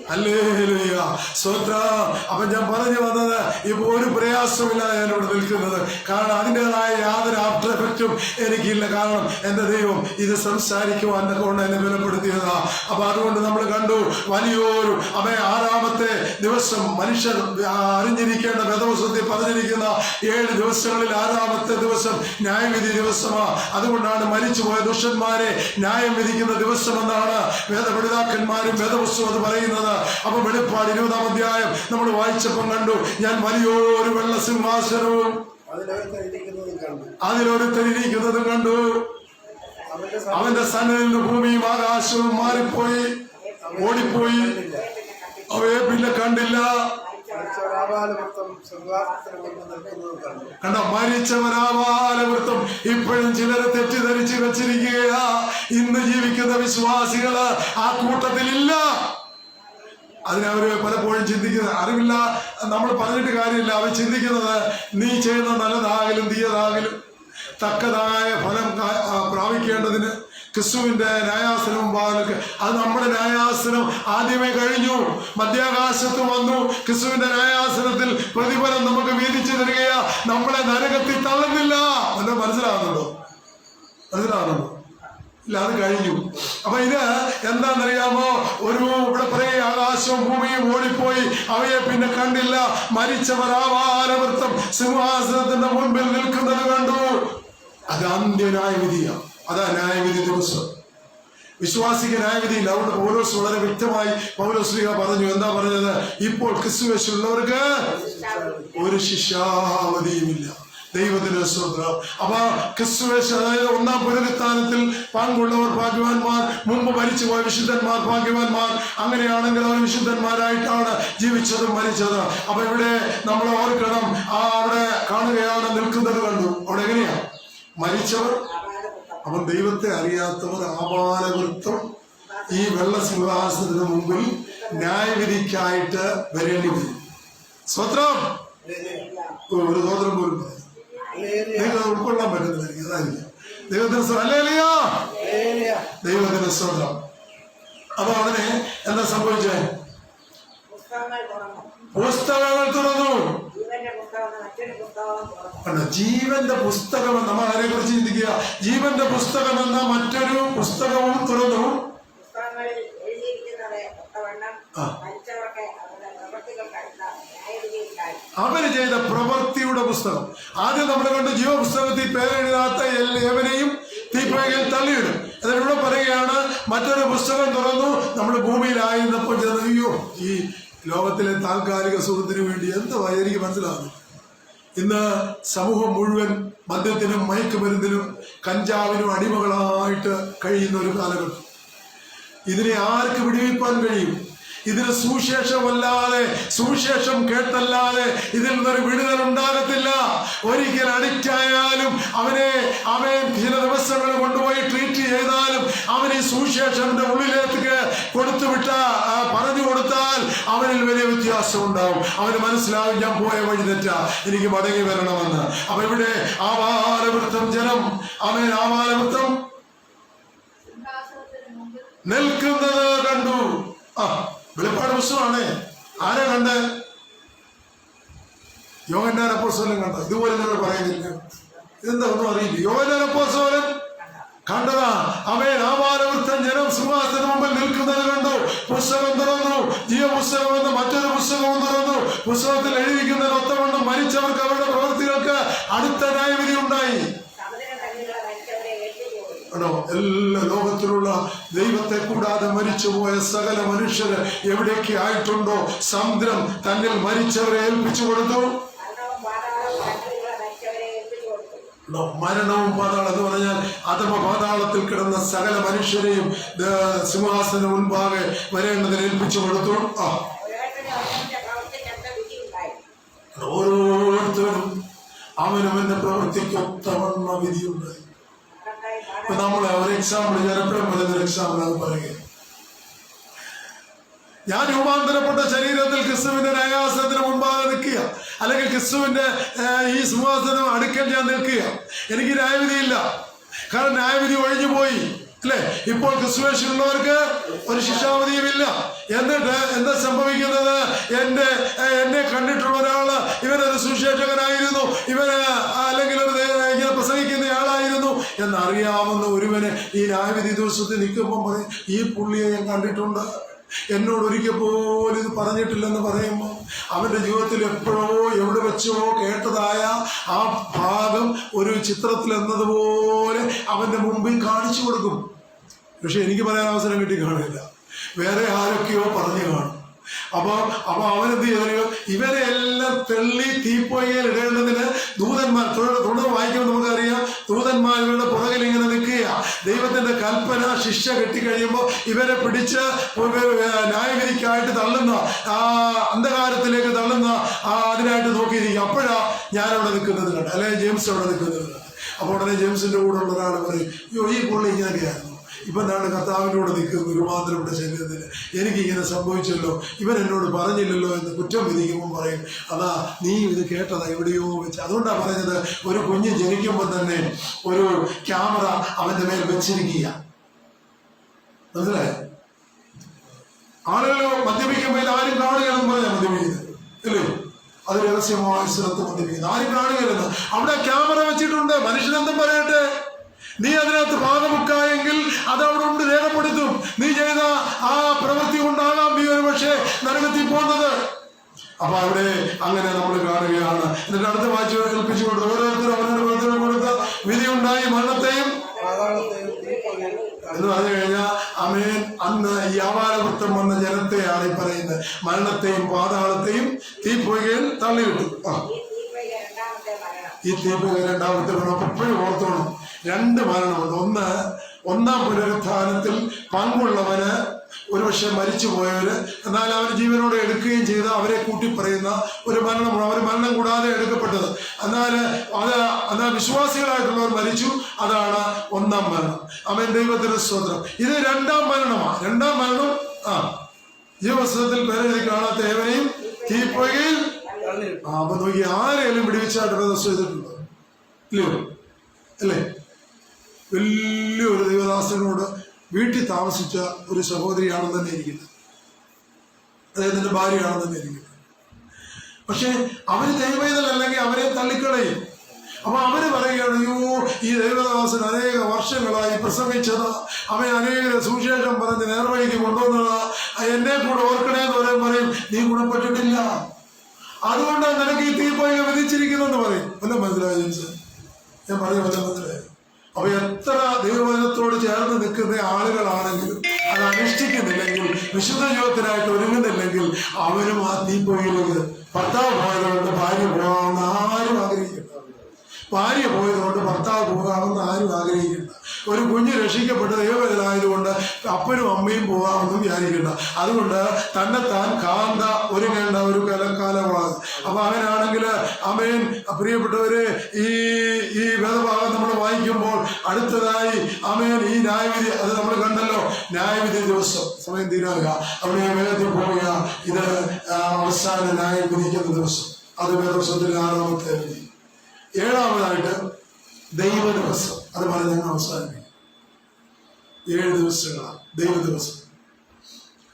ഹല്ലേലൂയ, സ്തോത്രം. അപ്പൊ ഞാൻ പറഞ്ഞു വന്നത്, ഇപ്പൊ ഒരു പ്രയാസമില്ല ഞാനിവിടെ നിൽക്കുന്നത്. കാരണം അതിൻ്റെതായ യാതൊരു ആഫ്റ്റർ എഫക്റ്റും എനിക്കില്ല. കാരണം എന്റെ ദൈവം ഇത് സംസാരിക്കുവാൻ കൊണ്ട് എന്നെ ബലപ്പെടുത്തിയതാ. അപ്പൊ അതുകൊണ്ട് നമ്മൾ കണ്ടു വലിയൊരു 6-ാമത്തെ ദിവസം മനുഷ്യർ അറിഞ്ഞിരിക്കേണ്ട വേദപുസ്തകത്തിൽ പറഞ്ഞിരിക്കുന്ന 7 ദിവസങ്ങളിൽ 6-ാമത്തെ ദിവസം ന്യായവിധി ദിവസമാ. അതുകൊണ്ടാണ് മരിച്ചുപോയ ദുഷ്ടന്മാരെ ന്യായം വിധിക്കുന്ന ദിവസമെന്നാണ് വേദപണ്ഡിതാക്കന്മാരും വേദപുസ്തകം അത് പറയുന്നത്. അപ്പൊ വെളിപ്പാട് 20-ാം അധ്യായം നമ്മൾ വായിച്ചപ്പം കണ്ടു, ഞാൻ വലിയൊരു വെള്ള സിംഹാസനവും അതിലൊരുത്തരിക്കുന്നതും കണ്ടു. അവന്റെ സന്നിധിയിൽ നിന്ന് ഭൂമിയും ആകാശവും മാറിപ്പോയി, ഓടിപ്പോയി. അവയെ പിന്നെ കണ്ടില്ല. കണ്ടോ, മരിച്ചവരാവാലവൃത്തം. ഇപ്പോഴും ചിലരെ തെറ്റിദ്ധരിച്ച് വെച്ചിരിക്കുകയാ. ഇന്ന് ജീവിക്കുന്ന വിശ്വാസികള് ആ കൂട്ടത്തിലില്ല. അതിനവര് പലപ്പോഴും ചിന്തിക്കുന്നത് അറിവില്ല. നമ്മൾ പറഞ്ഞിട്ട് കാര്യമില്ല. അവർ ചിന്തിക്കുന്നത് നീ ചെയ്യുന്ന നല്ലതാകലും തീയതാകലും തക്കതായ ഫലം പ്രാപിക്കേണ്ടതിന് ക്രിസ്തുവിന്റെ ന്യായാസനം മുമ്പാകെ, അത് നമ്മുടെ ന്യായാസനം ആദ്യമേ കഴിഞ്ഞു. മധ്യാകാശത്ത് വന്നു. ക്രിസ്തുവിന്റെ ന്യായാസനത്തിൽ പ്രതിഫലം നമുക്ക് വീതിച്ചു തരികയാ. നമ്മളെ നരകത്തിൽ തള്ളുന്നില്ല. എന്ന് മനസ്സിലാകുന്നുണ്ടോ? ഇല്ല, അത് കഴിഞ്ഞു. അപ്പൊ ഇത് എന്താണെന്നറിയാമോ? ഇവിടെ പറയുക, ആകാശവും ഭൂമിയും ഓടിപ്പോയി, അവയെ പിന്നെ കണ്ടില്ല. മരിച്ചവർ ആവാലവൃത്തം സിംഹാസനത്തിന്റെ മുൻപിൽ നിൽക്കുന്നത് കണ്ടു. അത് അന്ത്യ ന്യായവിധിയാണ്. അതാ ന്യായവിധി ദിവസം. വിശ്വാസിക്ക് ന്യായവിധിയില്ല. അവിടെ പൗലോസ് വളരെ വ്യക്തമായി പൗലോസ്ലീഹ പറഞ്ഞു. എന്താ പറഞ്ഞത്? ഇപ്പോൾ ക്രിസ്തുവേശുള്ളവർക്ക് ഒരു ശിക്ഷാവധിയുമില്ല. ദൈവത്തിന്റെ സ്തോത്രം. അപ്പൊ ക്രിസ്തുവേശ, അതായത് ഒന്നാം പുനരുത്ഥാനത്തിൽ പങ്കുള്ളവർ ഭാഗ്യവാന്മാർ, മുമ്പ് മരിച്ചുപോയ വിശുദ്ധന്മാർ ഭാഗ്യവാന്മാർ. അങ്ങനെയാണെങ്കിൽ അവർ വിശുദ്ധന്മാരായിട്ടാണ് ജീവിച്ചതും മരിച്ചത്. അപ്പൊ ഇവിടെ നമ്മൾ ഓർക്കണം, അവിടെ കാണുകയാണ്, നിൽക്കുന്നത് കണ്ടു. അവിടെ എങ്ങനെയാ മരിച്ചവർ? അവൻ ദൈവത്തെ അറിയാത്തവർ ആപാലവൃത്തം ഈ വെള്ള സിംഹാസനത്തിന് മുമ്പിൽ ന്യായവിധിക്കായിട്ട് വരേണ്ടി വരും. സ്വത്രം ഒരു സ്വത്രം പോലും നിങ്ങൾക്ക് ഉൾക്കൊള്ളാൻ പറ്റുന്നതായിരിക്കും. അതായിരിക്കും ദൈവത്തിന് അല്ലേലിയാ, ദൈവത്തിന്റെ സ്വത്രം. അപ്പൊ അവനെ എന്താ സംഭവിച്ചേ? പുസ്തകങ്ങൾ തുറന്നു. ജീവന്റെ പുസ്തകം, നമ്മൾ അതിനെ കുറിച്ച് ചിന്തിക്കുക. ജീവന്റെ പുസ്തകം എന്ന മറ്റൊരു പുസ്തകവും തുറന്നു. അവര് ചെയ്ത പ്രവൃത്തിയുടെ പുസ്തകം. ആദ്യം നമ്മൾ കണ്ട് ജീവപുസ്തകത്തിൽ പേരെഴുതാത്ത ഏവനെയും തീപ്പൊയ്കയിൽ തള്ളിയിടും. എന്നിട്ട് ഇവിടെ പറയുകയാണ്, മറ്റൊരു പുസ്തകം തുറന്നു. നമ്മൾ ഭൂമിയിലായിരുന്നപ്പോൾ ചെന്ന്, അയ്യോ, ഈ ലോകത്തിലെ താൽക്കാലിക സുഖത്തിന് വേണ്ടി എന്തുവാ എനിക്ക് മനസ്സിലാകുന്നു. ഇന്ന് സമൂഹം മുഴുവൻ മദ്യത്തിനും മയക്കുമരുന്നിനും കഞ്ചാവിനും അടിമകളായിട്ട് കഴിയുന്ന ഒരു കാലഘട്ടം. ഇതിനെ ആർക്ക് വിടുവിപ്പാൻ കഴിയും? ഇതിന് സുവിശേഷമല്ലാതെ, സുവിശേഷം കേട്ടല്ലാതെ ഇതിൽ നിന്നൊരു വിടുതൽ ഉണ്ടാകത്തില്ല. ഒരിക്കൽ അഡിക്റ്റ് ആയാലും അവൻ ചില ദിവസങ്ങൾ കൊണ്ടുപോയി ട്രീറ്റ് ചെയ്താലും അവൻ ഈ സുവിശേഷന്റെ ഉള്ളിലേക്ക് പറഞ്ഞു കൊടുത്താൽ അവനിൽ വലിയ വ്യത്യാസം ഉണ്ടാവും. അവന് മനസ്സിലാവും, ഞാൻ പോയ വഴി തെറ്റാ, എനിക്ക് മടങ്ങി വരണമെന്ന്. അപ്പൊ ഇവിടെ ആവാലവൃത്തം ജനം, ആവാലവൃത്തം നിൽക്കുന്നത് കണ്ടു. വെളിപ്പാട് പുസ്തകമാണ്. ആരാ കണ്ട്? യോഹന്നാൻ അപ്പോസ്തലൻ കണ്ട. ഇതുപോലെ നിങ്ങൾ പറയുന്നില്ല, ഇതെന്താ ഒന്നും അറിയില്ല. യോഹന്നാൻ അപ്പോസ്തലൻ കണ്ടതാ. ആവാലവൃത്തം ജനം സിംഹാസനത്തിന് മുമ്പിൽ നിൽക്കുന്നത് കണ്ടു. പുസ്തകം തുറന്നു. ജീവപുസ്തകം എന്ന മറ്റൊരു പുസ്തകവും തുറന്നു. പുസ്തകത്തിൽ എഴുതിക്കുന്ന ഒത്തവണ്ണം മരിച്ചവർക്ക് അവരുടെ പ്രവൃത്തികൾക്ക് അടുത്ത ന്യായവിധി ഉണ്ടായി. എല്ലാ ലോകത്തിലുള്ള ദൈവത്തെ കൂടാതെ മരിച്ചുപോയ സകല മനുഷ്യര് എവിടെയൊക്കെ ആയിട്ടുണ്ടോ, സമുദ്രം തന്നിൽ മരിച്ചവരെ ഏൽപ്പിച്ചു കൊടുത്തു. മരണവും പാതാളം എന്ന് പറഞ്ഞാൽ അധമ പാതാളത്തിൽ കിടന്ന സകല മനുഷ്യരെയും സിംഹാസനം മുൻപാകെ വരേണ്ടതിന് ഏൽപ്പിച്ചു കൊടുത്തു. ഓരോരുത്തരും അവനവന്റെ പ്രവൃത്തിക്കൊത്തവണ്ണ വിധിയുണ്ടായി. ഇപ്പൊ നമ്മളെ ഒരു എക്സാമ്പിൾ, ഞാൻ എപ്പോഴും പറയുന്നൊരു എക്സാമ്പിൾ അത് പറയുക. ഞാൻ രൂപാന്തരപ്പെട്ട ശരീരത്തിൽ ക്രിസ്തുവിന്റെ ന്യായാസനത്തിന് മുൻപാകെ നിൽക്കുക, അല്ലെങ്കിൽ ക്രിസ്തുവിന്റെ ഈ സിംഹാസനം അടുക്കൽ ഞാൻ നിൽക്കുക. എനിക്ക് ന്യായവിധിയില്ല, കാരണം ന്യായവിധി ഒഴിഞ്ഞു പോയി, അല്ലെ? ഇപ്പോൾ ക്രിസ്തുവേശുള്ളവർക്ക് ഒരു ശിക്ഷാവിധിയുമില്ല. എന്നിട്ട് എന്താ സംഭവിക്കുന്നത്? എന്നെ കണ്ടിട്ടുള്ള ഒരാള്, ഇവനൊരു സുവിശേഷകനായിരുന്നു, ഇവന് അല്ലെങ്കിൽ ഒരു ഇങ്ങനെ പ്രസംഗിക്കുന്ന ആളായിരുന്നു എന്നറിയാവുന്ന ഒരുവനെ ഈ ന്യായവിധി ദിവസത്തിൽ നിൽക്കുമ്പോൾ പറയും, ഈ പുള്ളിയെ ഞാൻ കണ്ടിട്ടുണ്ട്, എന്നോട് ഒരിക്കൽ പോലും ഇത് പറഞ്ഞിട്ടില്ലെന്ന് പറയുമ്പോൾ അവന്റെ ജീവിതത്തിൽ എപ്പോഴോ എവിടെ വെച്ചോ കേട്ടതായ ആ ഭാഗം ഒരു ചിത്രത്തിൽ എന്നതുപോലെ അവന്റെ മുമ്പിൽ കാണിച്ചു കൊടുക്കും. പക്ഷെ എനിക്ക് പറയാൻ അവസരം കിട്ടി കാണില്ല, വേറെ ആരൊക്കെയോ പറഞ്ഞു കാണും. അപ്പൊ അവനെന്ത് ചെയ്തു? ഇവരെ എല്ലാം തെള്ളി തീപ്പൊയ്കയിൽ ഇടേണ്ടതിന് ദൂതന്മാർ, തുടർന്ന് വായിക്കുമ്പോൾ നമുക്കറിയാം, ദൂതന്മാരുടെ പുറകിൽ ഇങ്ങനെ നിൽക്കുക. ദൈവത്തിന്റെ കൽപ്പന ശിക്ഷ കെട്ടിക്കഴിയുമ്പോൾ ഇവരെ പിടിച്ച് ന്യായവിധിക്കായിട്ട് തള്ളുന്ന, അന്ധകാരത്തിലേക്ക് തള്ളുന്ന അതിനായിട്ട് നോക്കിയിരിക്കും. അപ്പോഴാ ഞാനവിടെ നിൽക്കുന്നത് കണ്ട്, അല്ലെങ്കിൽ ജെയിംസ് അവിടെ നിൽക്കുന്നത് കണ്ട്. അപ്പോൾ ഉടനെ ജെയിംസിന്റെ കൂടെ ഉള്ള ഒരാൾ പറയും, അയ്യോ ഈ പുള്ളി ഇങ്ങനെയൊക്കെയായിരുന്നു, ഇപ്പൊ എന്താണ് കർത്താവിൻ്റെ കൂടെ നിൽക്കുന്നത് രൂപാന്തരപ്പെട്ട ശരീരത്തിന്, എനിക്കിങ്ങനെ സംഭവിച്ചല്ലോ, ഇവൻ എന്നോട് പറഞ്ഞില്ലല്ലോ എന്ന് കുറ്റം വിധിക്കുമ്പോൾ പറയും, അതാ നീ ഇത് കേട്ടതാ എവിടെയോ വെച്ച്. അതുകൊണ്ടാണ് പറഞ്ഞത്, ഒരു കുഞ്ഞ് ജനിക്കുമ്പോൾ തന്നെ ഒരു ക്യാമറ അവന്റെ മേൽ വെച്ചിരിക്കുക. മനസ്സിലായോ? ആളുകൾ മദ്യപിക്കുമ്പോൾ ആരും കാണുകയാണെന്ന് പറഞ്ഞാൽ മദ്യപിക്കുന്നത്, അല്ലേ? അത് രഹസ്യമായ സ്ഥലത്ത് മദ്യപിക്കുന്നത്, ആരും കാണുകയല്ലെന്ന്. അവിടെ ക്യാമറ വെച്ചിട്ടുണ്ട്. മനുഷ്യനെന്തും പറയട്ടെ, നീ അതിനകത്ത് ഭാഗമുക്കായെങ്കിൽ അത് അവിടെ ഉണ്ട്, രേഖപ്പെടുത്തും. നീ ചെയ്ത ആ പ്രവൃത്തി കൊണ്ടാകാം നീ ഒരു പക്ഷേ നരകത്തിൽ പോകുന്നത്. അപ്പൊ അവിടെ അങ്ങനെ നമ്മൾ കാണുകയാണ്. എന്നിട്ട് അടുത്ത വായിച്ച് ഏൽപ്പിച്ചുകൊണ്ട് ഓരോരുത്തരും അവരുടെ പ്രവർത്തനം കൊടുത്ത വിധി ഉണ്ടായി, മരണത്തെയും എന്ന് പറഞ്ഞു കഴിഞ്ഞാൽ അമേൻ. അന്ന് ഈ ആവാലവൃത്തം വന്ന ജനത്തെയാണ് ഈ പറയുന്നത്. മരണത്തെയും പാതാളത്തെയും തീപ്പൊയ്കയിൽ തള്ളിവിട്ടു. ഈ തീപുക രണ്ടാമത്തെ മരണം. എപ്പോഴും ഓർത്തോണം, രണ്ട് മരണമുണ്ട്. ഒന്നാം പുനരുത്ഥാനത്തിൽ പങ്കുള്ളവന് ഒരുപക്ഷെ മരിച്ചു പോയവര്, എന്നാൽ അവർ ജീവനോടെ എടുക്കുകയും ചെയ്ത് അവരെ കൂട്ടിപ്പറയുന്ന ഒരു മരണമാണ്. അവർ മരണം കൂടാതെ എടുക്കപ്പെട്ടത്. എന്നാൽ വിശ്വാസികളായിട്ടുള്ളവർ മരിച്ചു, അതാണ് ഒന്നാം മരണം. അവൻ ദൈവത്തിന് സ്തോത്രം. ഇത് രണ്ടാം മരണമാണ്. രണ്ടാം മരണം ജീവപുസ്തകത്തിൽ പേരെഴുതി കാണാത്ത ഏവനെയും തീപ്പൊയ്കയിൽ. അപ്പൊ നോക്കി, ആരെയും വിടുവിച്ചായിട്ട് പ്രദർശനം ചെയ്തിട്ടുണ്ടോ? ഇല്ലയോ? അല്ലേ? വലിയൊരു ദൈവദാസനോട് വീട്ടിൽ താമസിച്ച ഒരു സഹോദരിയാണെന്ന് തന്നെ ഇരിക്കുന്നത്, അദ്ദേഹത്തിന്റെ ഭാര്യയാണെന്ന് തന്നെ ഇരിക്കുന്നത്. പക്ഷെ അവര് ദൈവവേദനല്ലെങ്കിൽ അവരെ തള്ളിക്കളയും. അപ്പൊ അവര് പറയുകയാണ്, അയ്യോ ഈ ദൈവദാസൻ അനേക വർഷങ്ങളായി പ്രസംഗിച്ചത്, അവൻ അനേക സുവിശേഷം പറഞ്ഞ് നേർവഴിക്ക് കൊണ്ടുവന്നത്, എന്നെ കൂടെ ഓർക്കണേന്ന് പറയും. നീ ഗുണപ്പെട്ടിട്ടില്ല, അതുകൊണ്ടാണ് നിനക്ക് ഈ തീപ്പൊയ്ക വിധിച്ചിരിക്കുന്നെന്ന് പറയും. വല്ലതും മനസ്സിലായോ ജെയിംസ്? ഞാൻ പറഞ്ഞ വല്ലതും മനസ്സിലായോ? അപ്പൊ എത്ര ദൈവവചനത്തോട് ചേർന്ന് നിൽക്കുന്ന ആളുകളാണെങ്കിലും അത് അനുഷ്ഠിക്കുന്നില്ലെങ്കിൽ, വിശുദ്ധ ജീവിതത്തിനായിട്ട് ഒരുങ്ങുന്നില്ലെങ്കിൽ, അവരും ആ തീപ്പൊയ്കയിലേക്ക്, ഭർത്താവ് പോയതുകൊണ്ട് ഭാര്യ പോകാമെന്ന് ആരും ആഗ്രഹിക്കണ്ട, ഭാര്യ പോയതുകൊണ്ട് ഭർത്താവ് പോകാമെന്ന് ആരും ആഗ്രഹിക്കണ്ട, ഒരു കുഞ്ഞ് രക്ഷിക്കപ്പെട്ട് ദൈവവേദനായതുകൊണ്ട് അപ്പനും അമ്മയും പോകാമെന്നും വിചാരിക്കണ്ട. അതുകൊണ്ട് തന്നെത്താൻ കാന്ത ഒരുങ്ങേണ്ട ഒരു കാലമാണ്. അപ്പൊ അങ്ങനെയാണെങ്കിൽ ആമേൻ, പ്രിയപ്പെട്ടവര്, ഈ വേദഭാഗം നമ്മൾ വായിക്കുമ്പോൾ അടുത്തതായി ആമേൻ ഈ ന്യായവിധി, അത് നമ്മൾ കണ്ടല്ലോ, ന്യായവിധി ദിവസം. സമയം തീരാകുക, അവിടെ വേദത്തിൽ പോവുക. ഇത് അവസാന ന്യായം വിധിക്കുന്ന ദിവസം. അത് വേദവസത്തിൽ 6ാമത്തെ വിധി. 7ാമതായിട്ട് ദൈവ ദിവസം. അത് പറഞ്ഞ് ഞങ്ങൾ അവസാനിപ്പിക്കും. 7 ദിവസങ്ങളാണ് ദൈവ ദിവസം.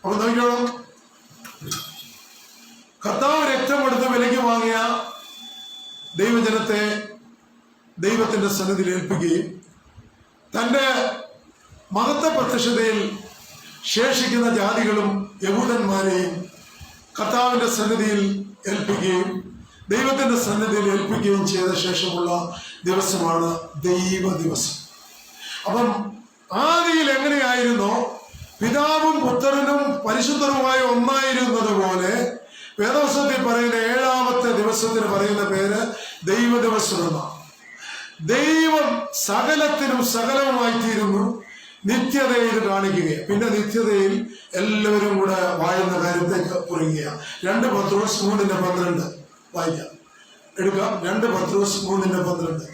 അപ്പൊ നോക്കിയോളാം, കർത്താവ് രക്തമെടുത്ത് വിലയ്ക്ക് വാങ്ങിയ ദൈവജനത്തെ ദൈവത്തിന്റെ സന്നിധിയിൽ ഏൽപ്പിക്കുകയും തന്റെ മഹത്വ പ്രത്യക്ഷതയിൽ ശേഷിക്കുന്ന ജാതികളും യഹൂദന്മാരെയും കർത്താവിന്റെ സന്നിധിയിൽ ഏൽപ്പിക്കുകയും ദൈവത്തിന്റെ സന്നിധിയിൽ ഏൽപ്പിക്കുകയും ചെയ്ത ശേഷമുള്ള ദിവസമാണ് ദൈവ ദിവസം. അപ്പം ആദിയിൽ എങ്ങനെയായിരുന്നോ പിതാവും പുത്രനും പരിശുദ്ധനുമായ ഒന്നായിരുന്നത് പോലെ വേദവസത്തിൽ പറയുന്ന 7ാമത്തെ ദിവസത്തിന് പറയുന്ന പേര് ദൈവ ദിവസം എന്നാണ്. ദൈവം സകലത്തിനും സകലവുമായി തീരുന്നു, നിത്യതയിൽ കാണിക്കുകയാണ്. പിന്നെ നിത്യതയിൽ എല്ലാവരും കൂടെ വാഴുന്ന കാര്യത്തേക്ക് കുറിയുക. 2 പത്രോസ് 3:12 വായിക്കാം, എടുക്കാം. 2 പത്രോസ് 3:12,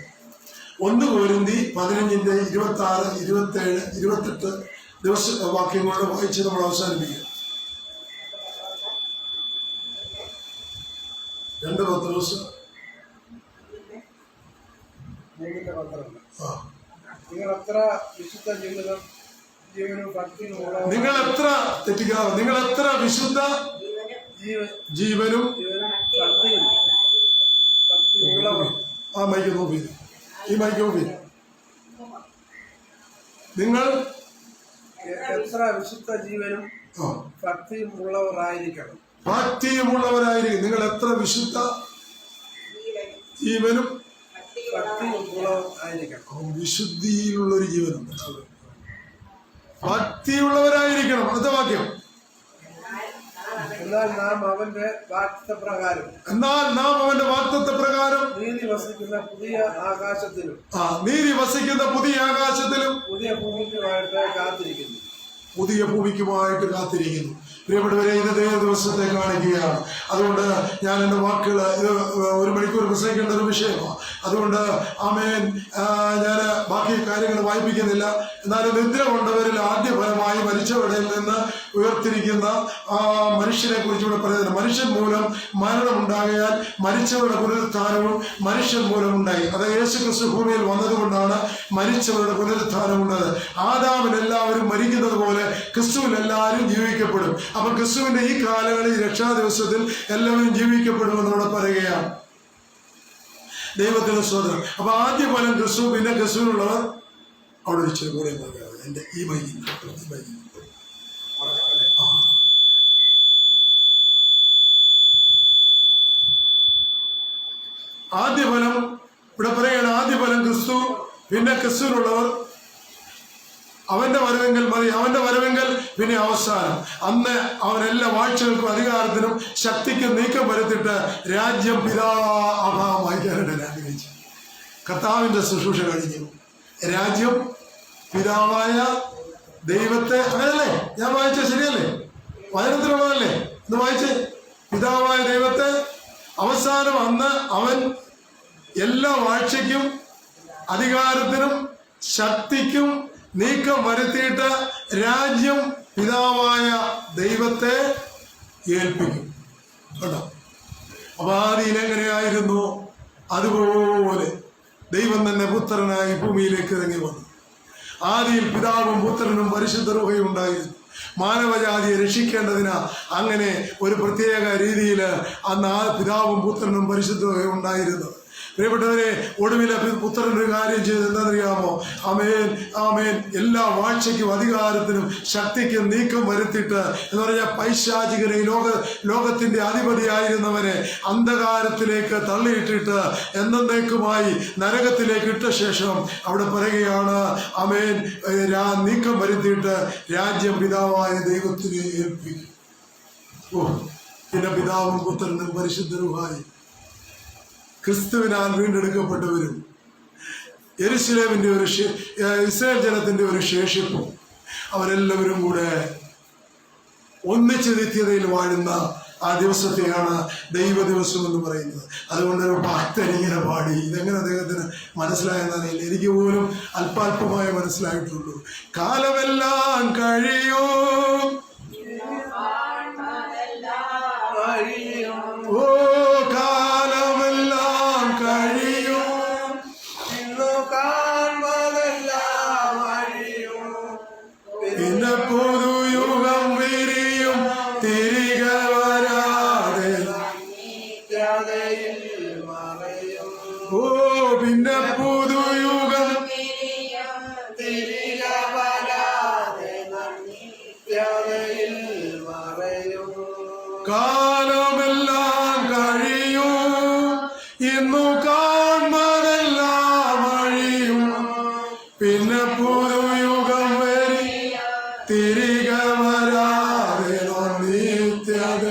1 കൊരിന്തി 15:26, 27, 28 ദിവസ വാക്യങ്ങളുടെ വായിച്ച് നമ്മൾ അവസാനിപ്പിക്കുക. 2 പത്രോസ് 3:12. നിങ്ങൾ എത്ര വിശുദ്ധ ജീവിതം നിങ്ങൾ എത്ര തെറ്റിക്കാതെ, നിങ്ങൾ എത്ര വിശുദ്ധ ജീവനും ആ മൈക്ക് നോക്കി, ഈ മൈക്ക് നോക്കി, നിങ്ങൾ എത്ര വിശുദ്ധ ജീവനും ഭക്തിയും ഉള്ളവരായിരിക്കണം. ഭക്തിയുമുള്ളവരായിരിക്കും. നിങ്ങൾ എത്ര വിശുദ്ധ ജീവനും ഭക്തിയും ഉള്ളവരായിരിക്കണം. വിശുദ്ധിയിലുള്ളൊരു ജീവനുണ്ട്, ഭക്തിയുള്ളവരായിരിക്കണം. അടുത്ത വാക്യം, എന്നാൽ നാം അവന്റെ വാഗ്ദത്ത പ്രകാരം നീതി വസിക്കുന്ന പുതിയ ആകാശത്തിലും പുതിയ ഭൂമിക്കുമായിട്ട് കാത്തിരിക്കുന്നു. പ്രിയപ്പെട്ടവരെ, ഇത് ദൈവ ദിവസത്തെ കാണിക്കുകയാണ്. അതുകൊണ്ട് ഞാൻ എൻ്റെ വാക്കുകൾ, ഇത് 1 മണിക്കൂർ പ്രസംഗിക്കേണ്ട ഒരു വിഷയമാണ്. അതുകൊണ്ട് ആമേൻ, ഞാൻ ബാക്കി കാര്യങ്ങൾ വായിപ്പിക്കുന്നില്ല. എന്നാലും നിദ്ര കൊണ്ടവരിൽ ആദ്യഫലമായി മരിച്ചവരിൽ നിന്ന് ഉയർത്തിരിക്കുന്ന മനുഷ്യനെ കുറിച്ചുകൂടെ പറയുന്നത്. മനുഷ്യൻ മൂലം മരണമുണ്ടാകയാൽ മരിച്ചവരുടെ പുനരുത്ഥാനവും മനുഷ്യൻ മൂലം ഉണ്ടായി. അത് യേശുക്രിസ്തു ഭൂമിയിൽ വന്നതുകൊണ്ടാണ് മരിച്ചവരുടെ പുനരുത്ഥാനം ഉണ്ടായത്. ആദാമിൽ എല്ലാവരും മരിക്കുന്നത് പോലെ ക്രിസ്തുവിൽ എല്ലാവരും ജീവിക്കപ്പെടും. അപ്പൊ ക്രിസ്തുവിന്റെ ഈ കാലങ്ങളിൽ രക്ഷാ ദിവസത്തിൽ എല്ലാവരും ജീവിക്കപ്പെടുമെന്ന് ഇവിടെ പറയുകയാണ്. ദൈവത്തിന്റെ സ്തോത്രം. അപ്പൊ ആദ്യ ഫലം ക്രിസ്തു, പിന്നെ ക്രിസ്തുവിനുള്ളവർ. അവിടെ ഒരു ചെറിയ കൂടെ എന്റെ ഈ മൈക്കിൽ ആദ്യ ഫലം ഇവിടെ പറയുകയാണ്. ആദ്യ ഫലം ക്രിസ്തു, പിന്നെ ക്രിസ്തുവിനുള്ളവർ. അവന്റെ വരവെങ്കിൽ മതി, അവന്റെ വരവെങ്കിൽ പിന്നെ അവസാനം. അന്ന് അവൻ എല്ലാ വാഴ്ചകൾക്കും അധികാരത്തിനും ശക്തിക്കും നീക്കം വരുത്തിയിട്ട് രാജ്യം പിതാ അഭാവം വായിക്കാനായിട്ട് ആഗ്രഹിച്ചു. കർത്താവിന്റെ ശുശ്രൂഷ കഴിഞ്ഞു. രാജ്യം പിതാവായ ദൈവത്തെ, അങ്ങനല്ലേ ഞാൻ വായിച്ച ശരിയല്ലേ? വചനത്തിലുള്ളതല്ലേ? ഇത് വായിച്ച് പിതാവായ ദൈവത്തെ അവസാനം അന്ന് അവൻ എല്ലാ വാഴ്ചയ്ക്കും അധികാരത്തിനും ശക്തിക്കും നീക്കം വരുത്തിയിട്ട് രാജ്യം പിതാവായ ദൈവത്തെ ഏൽപ്പിക്കും. കേട്ടോ? അപ്പൊ ആദിയിൽ എങ്ങനെയായിരുന്നു അതുപോലെ ദൈവം തന്നെ പുത്രനായി ഭൂമിയിലേക്ക് ഇറങ്ങി വന്നു. ആദിയിൽ പിതാവും പുത്രനും പരിശുദ്ധ റൂഹയും ഉണ്ടായിരുന്നു. മാനവജാതിയെ രക്ഷിക്കേണ്ടതിന് അങ്ങനെ ഒരു പ്രത്യേക രീതിയിൽ അന്ന് ആ പിതാവും പുത്രനും പരിശുദ്ധ റൂഹയും ഉണ്ടായിരുന്നു. പ്രിയപ്പെട്ടവരെ, ഒടുവിലെ പുത്രൻ ഒരു കാര്യം ചെയ്ത് എന്താണെന്നറിയാമോ? ആമേൻ ആമേൻ. എല്ലാ വാഴ്ചയ്ക്കും അധികാരത്തിനും ശക്തിക്കും നീക്കം വരുത്തിയിട്ട് എന്ന് പറഞ്ഞാൽ പൈശാചികനെ ലോകത്തിന്റെ അധിപതിയായിരുന്നവനെ അന്ധകാരത്തിലേക്ക് തള്ളിയിട്ടിട്ട് എന്നേക്കുമായി നരകത്തിലേക്ക് ഇട്ട ശേഷം അവിടെ പറയുകയാണ്, ആമേൻ, നീക്കം വരുത്തിയിട്ട് രാജ്യം പിതാവായ ദൈവത്തിന് ഏൽപ്പിക്കും. പിന്നെ പിതാവും പുത്രനും പരിശുദ്ധ റൂഹായും ക്രിസ്തുവിനാൽ വീണ്ടെടുക്കപ്പെട്ടവരും യെരുശലേമിന്റെ ഒരു ഇസ്രായേൽ ജനത്തിന്റെ ഒരു ശേഷിപ്പും അവരെല്ലാവരും കൂടെ ഒന്നിച്ച് നിത്യതയിൽ വാഴുന്ന ആ ദിവസത്തെയാണ് ദൈവ ദിവസം എന്ന് പറയുന്നത്. അതുകൊണ്ട് ഒരു ഭക്തൻ ഇങ്ങനെ പാടി. ഇതെങ്ങനെ അദ്ദേഹത്തിന് മനസ്സിലായെന്നറിയില്ല. എനിക്ക് പോലും അല്പാൽപമായി മനസ്സിലായിട്ടുള്ളൂ. കാലമെല്ലാം കഴിയും, ഓ കാലമെല്ലാം കഴിയും, ഇന്നു കാണുന്നതെല്ലാം അഴിയും, പിന്നെ പുതുയുഗം വിരിയും, തിരികെ വരാതെ നിത്യതയിൽ മറയും. ഓ പിന്നെ പുതുയുഗം തിരികെ വരാതെ നിത്യതയിൽ മറയും. കാലമെല്ലാം കഴിയും, ഇന്നു കാണുന്നതെല്ലാം അഴിയും, പിന്നെ പുതുയുഗം വരി തിരികെ വരാതെ നിത്യത.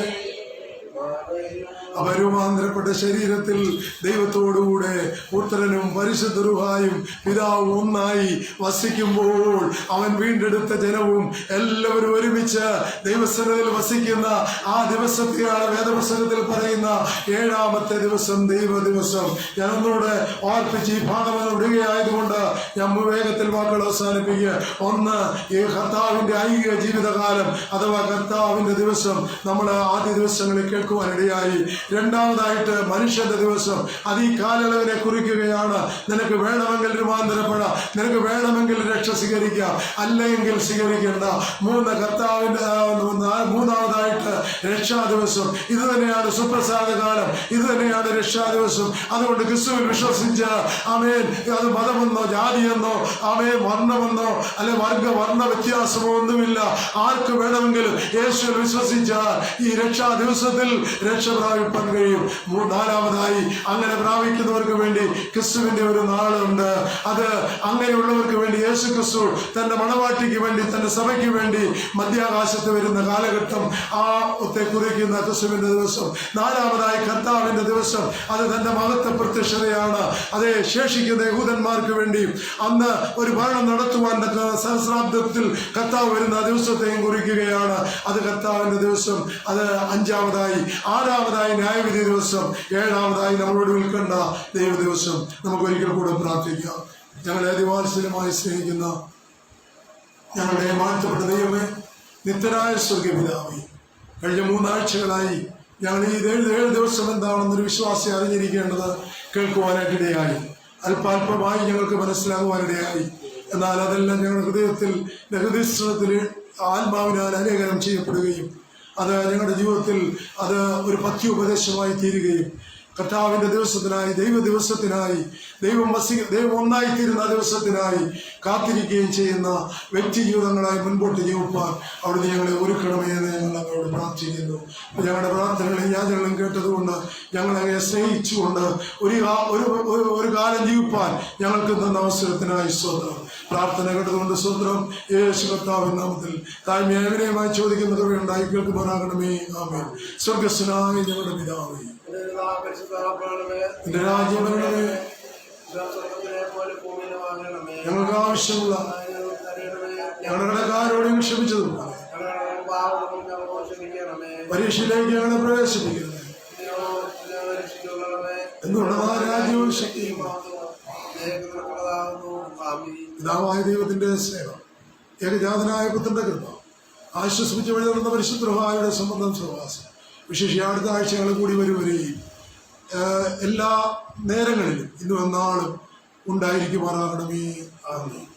അപരൂപാന്തരപ്പെട്ട ശരീരത്തിൽ ദൈവത്തോടുകൂടെ പുത്രനും പരിശുദ്ധ റൂഹായും പിതാവും ഒന്നായി വസിക്കുമ്പോൾ അവൻ വീണ്ടെടുത്ത ജനവും എല്ലാവരും ഒരുമിച്ച് ദൈവസന്നിധിയിൽ വസിക്കുന്ന ആ ദിവസത്തെയാണ് വേദപുസ്തകത്തിൽ പറയുന്ന 7ാമത്തെ ദിവസം ദൈവ ദിവസം. ഞാൻ ഒന്നുകൂടെ ഓർപ്പിച്ച് ഈ ഭാഗം വിടുകയായതുകൊണ്ട് ഞാൻ വേഗത്തിൽ വാക്കുകൾ അവസാനിപ്പിക്കുക. ഒന്ന്, ഈ കർത്താവിന്റെ ഐഹിക ജീവിതകാലം അഥവാ കർത്താവിന്റെ ദിവസം നമ്മൾ ആദ്യ ദിവസങ്ങളിൽ കേൾക്കുവാനിടയായി. രണ്ടാമതായിട്ട് മനുഷ്യന്റെ ദിവസം, അത് ഈ കാലയളവിനെ കുറിക്കുകയാണ്. നിനക്ക് വേണമെങ്കിൽ രൂപാന്തരപ്പെടാം, നിനക്ക് വേണമെങ്കിൽ രക്ഷ സ്വീകരിക്കാം, അല്ലെങ്കിൽ സ്വീകരിക്കേണ്ട. മൂന്നാമതായിട്ട് രക്ഷാ ദിവസം. ഇത് തന്നെയാണ് സുപ്രസാദ കാലം, ഇത് തന്നെയാണ് രക്ഷാ ദിവസം. അതുകൊണ്ട് ക്രിസ്തുവിൽ വിശ്വസിച്ച് ആമേൻ, അത് മതമെന്നോ ജാതിയെന്നോ ആമേൻ വർണ്ണമെന്നോ അല്ലെ വർണ്ണ വ്യത്യാസമോ ഒന്നുമില്ല. ആർക്ക് വേണമെങ്കിലും യേശുവിൽ വിശ്വസിച്ചാൽ ഈ രക്ഷാ ദിവസത്തിൽ രക്ഷ പ്രാപിപ്പാൻ കഴിയും. നാലാമതായി അങ്ങനെ പ്രാപിക്കുന്നവർക്ക് വേണ്ടി ക്രിസ്തുവിന്റെ ഒരു നാളുണ്ട്. അത് അങ്ങനെയുള്ളവർക്ക് വേണ്ടി യേശു ക്രിസ്തു തന്റെ മണവാട്ടിക്ക് വേണ്ടി, തന്റെ സഭയ്ക്ക് വേണ്ടി മധ്യാകാശത്ത് വരുന്ന കാലഘട്ടം ആ കുറിക്കുന്ന ക്രിസ്തുവിന്റെ ദിവസം. നാലാമതായി കർത്താവിന്റെ ദിവസം, അത് തന്റെ മഹത്വ പ്രത്യക്ഷതയാണ്. അതേ ശേഷിക്കുന്ന യഹൂദന്മാർക്ക് വേണ്ടി അന്ന് ഒരു ഭരണം നടത്തുവാൻ സഹസ്രാബ്ദത്തിൽ കർത്താവ് വരുന്ന ദിവസത്തെയും കുറിക്കുകയാണ്. അത് കർത്താവിന്റെ ദിവസം. അത് അഞ്ചാമതായി. ആറാമതായി ന്യായവിധി ദിവസം. ഏഴാമതായി നമ്മളോട് വിൽക്കേണ്ട ദൈവ ദിവസം. നമുക്ക് ഒരിക്കൽ കൂടെ പ്രാർത്ഥിക്കാം. ഞങ്ങളെ അതിവാത്സല്യമായി സ്നേഹിക്കുന്ന ഞങ്ങളുടെ മാറ്റപ്പെട്ട ദൈവമേ, നിത്യനായ സ്വർഗ്ഗ പിതാവേ, കഴിഞ്ഞ 3 ആഴ്ചകളായി ഞങ്ങൾ ഈ 7 ദിവസം എന്താണെന്നൊരു വിശ്വാസി അറിഞ്ഞിരിക്കേണ്ടത് കേൾക്കുവാനായിട്ടിടയായി. അല്പാൽപമായി ഞങ്ങൾക്ക് മനസ്സിലാകുവാനിടയായി. എന്നാൽ അതെല്ലാം ഞങ്ങളുടെ ഹൃദയത്തിൽ ആത്മാവിനാൽ അലേഖനം ചെയ്യപ്പെടുകയും അത് ഞങ്ങളുടെ ജീവിതത്തിൽ അത് ഒരു പഥ്യോപദേശമായി തീരുകയും കർത്താവിന്റെ ദിവസത്തിനായി, ദൈവ ദിവസത്തിനായി, ദൈവം ഒന്നായിത്തീരുന്ന ദിവസത്തിനായി കാത്തിരിക്കുകയും ചെയ്യുന്ന വ്യക്തി ജീവിതങ്ങളായി മുൻപോട്ട് ജീവിപ്പാൻ അവിടുന്ന് ഞങ്ങളെ ഒരുക്കണമേ എന്ന് ഞങ്ങൾ അവരോട് പ്രാർത്ഥിക്കുന്നു. ഞങ്ങളുടെ പ്രാർത്ഥനകളും യാചനകളും കേട്ടതുകൊണ്ട് ഞങ്ങളങ്ങനെ സ്നേഹിച്ചുകൊണ്ട് ഒരു കാലം ജീവിപ്പാൻ ഞങ്ങൾക്ക് തന്ന അവസരത്തിനായി സ്വന്തം പ്രാർത്ഥന കേട്ടതുകൊണ്ട് സ്വന്തം യേശു കർത്താവിന്റെ നാമത്തിൽ താഴ്മയായി ചോദിക്കുന്നത് ഉണ്ടായി കേൾക്കുമാറാകണമേ. ആമേൻ. സ്വർഗസ്വനായ ഞങ്ങളുടെ പിതാവേ, പരിശുദ്ധാത്മാവേ, നിന്റെ രാജ്യം വരണമേ, സ്വർഗത്തിലെ പോലെ ഭൂമിയിലും ആകണമേ. ഞങ്ങൾക്ക് ആവശ്യമുള്ള തരണമേ. ഞങ്ങളുടെ കടക്കാരോടും ക്ഷമിച്ചതും ഞങ്ങളുടെ പാപങ്ങളും ഞങ്ങളോട് ക്ഷമിക്കണമേ. പരീക്ഷയിലേക്ക് ഞങ്ങളെ പ്രവേശിപ്പിക്കണമേ. ഞങ്ങളെ രക്ഷിച്ചുകൊള്ളണമേ. എന്തുകൊണ്ടാണ് രാജ്യവും ശക്തിയും ാകുന്നു. ആമീൻ. പിതാവായ ദൈവത്തിന്റെ സ്നേഹം, ഏകജാതനായ പുത്രന്റെ കൃപ, ആശ്വസിപ്പിച്ച് വഴി നടന്ന പരിശുദ്ധമായ സംബന്ധം സഹവാസം, വിശേഷിച്ച് അടുത്ത ആഴ്ചകൾ കൂടി വരുവരെയും എല്ലാ നേരങ്ങളിലും ഇന്നും എന്നാളും ഉണ്ടായിരിക്കുമാറാകണമേ. ആമീൻ.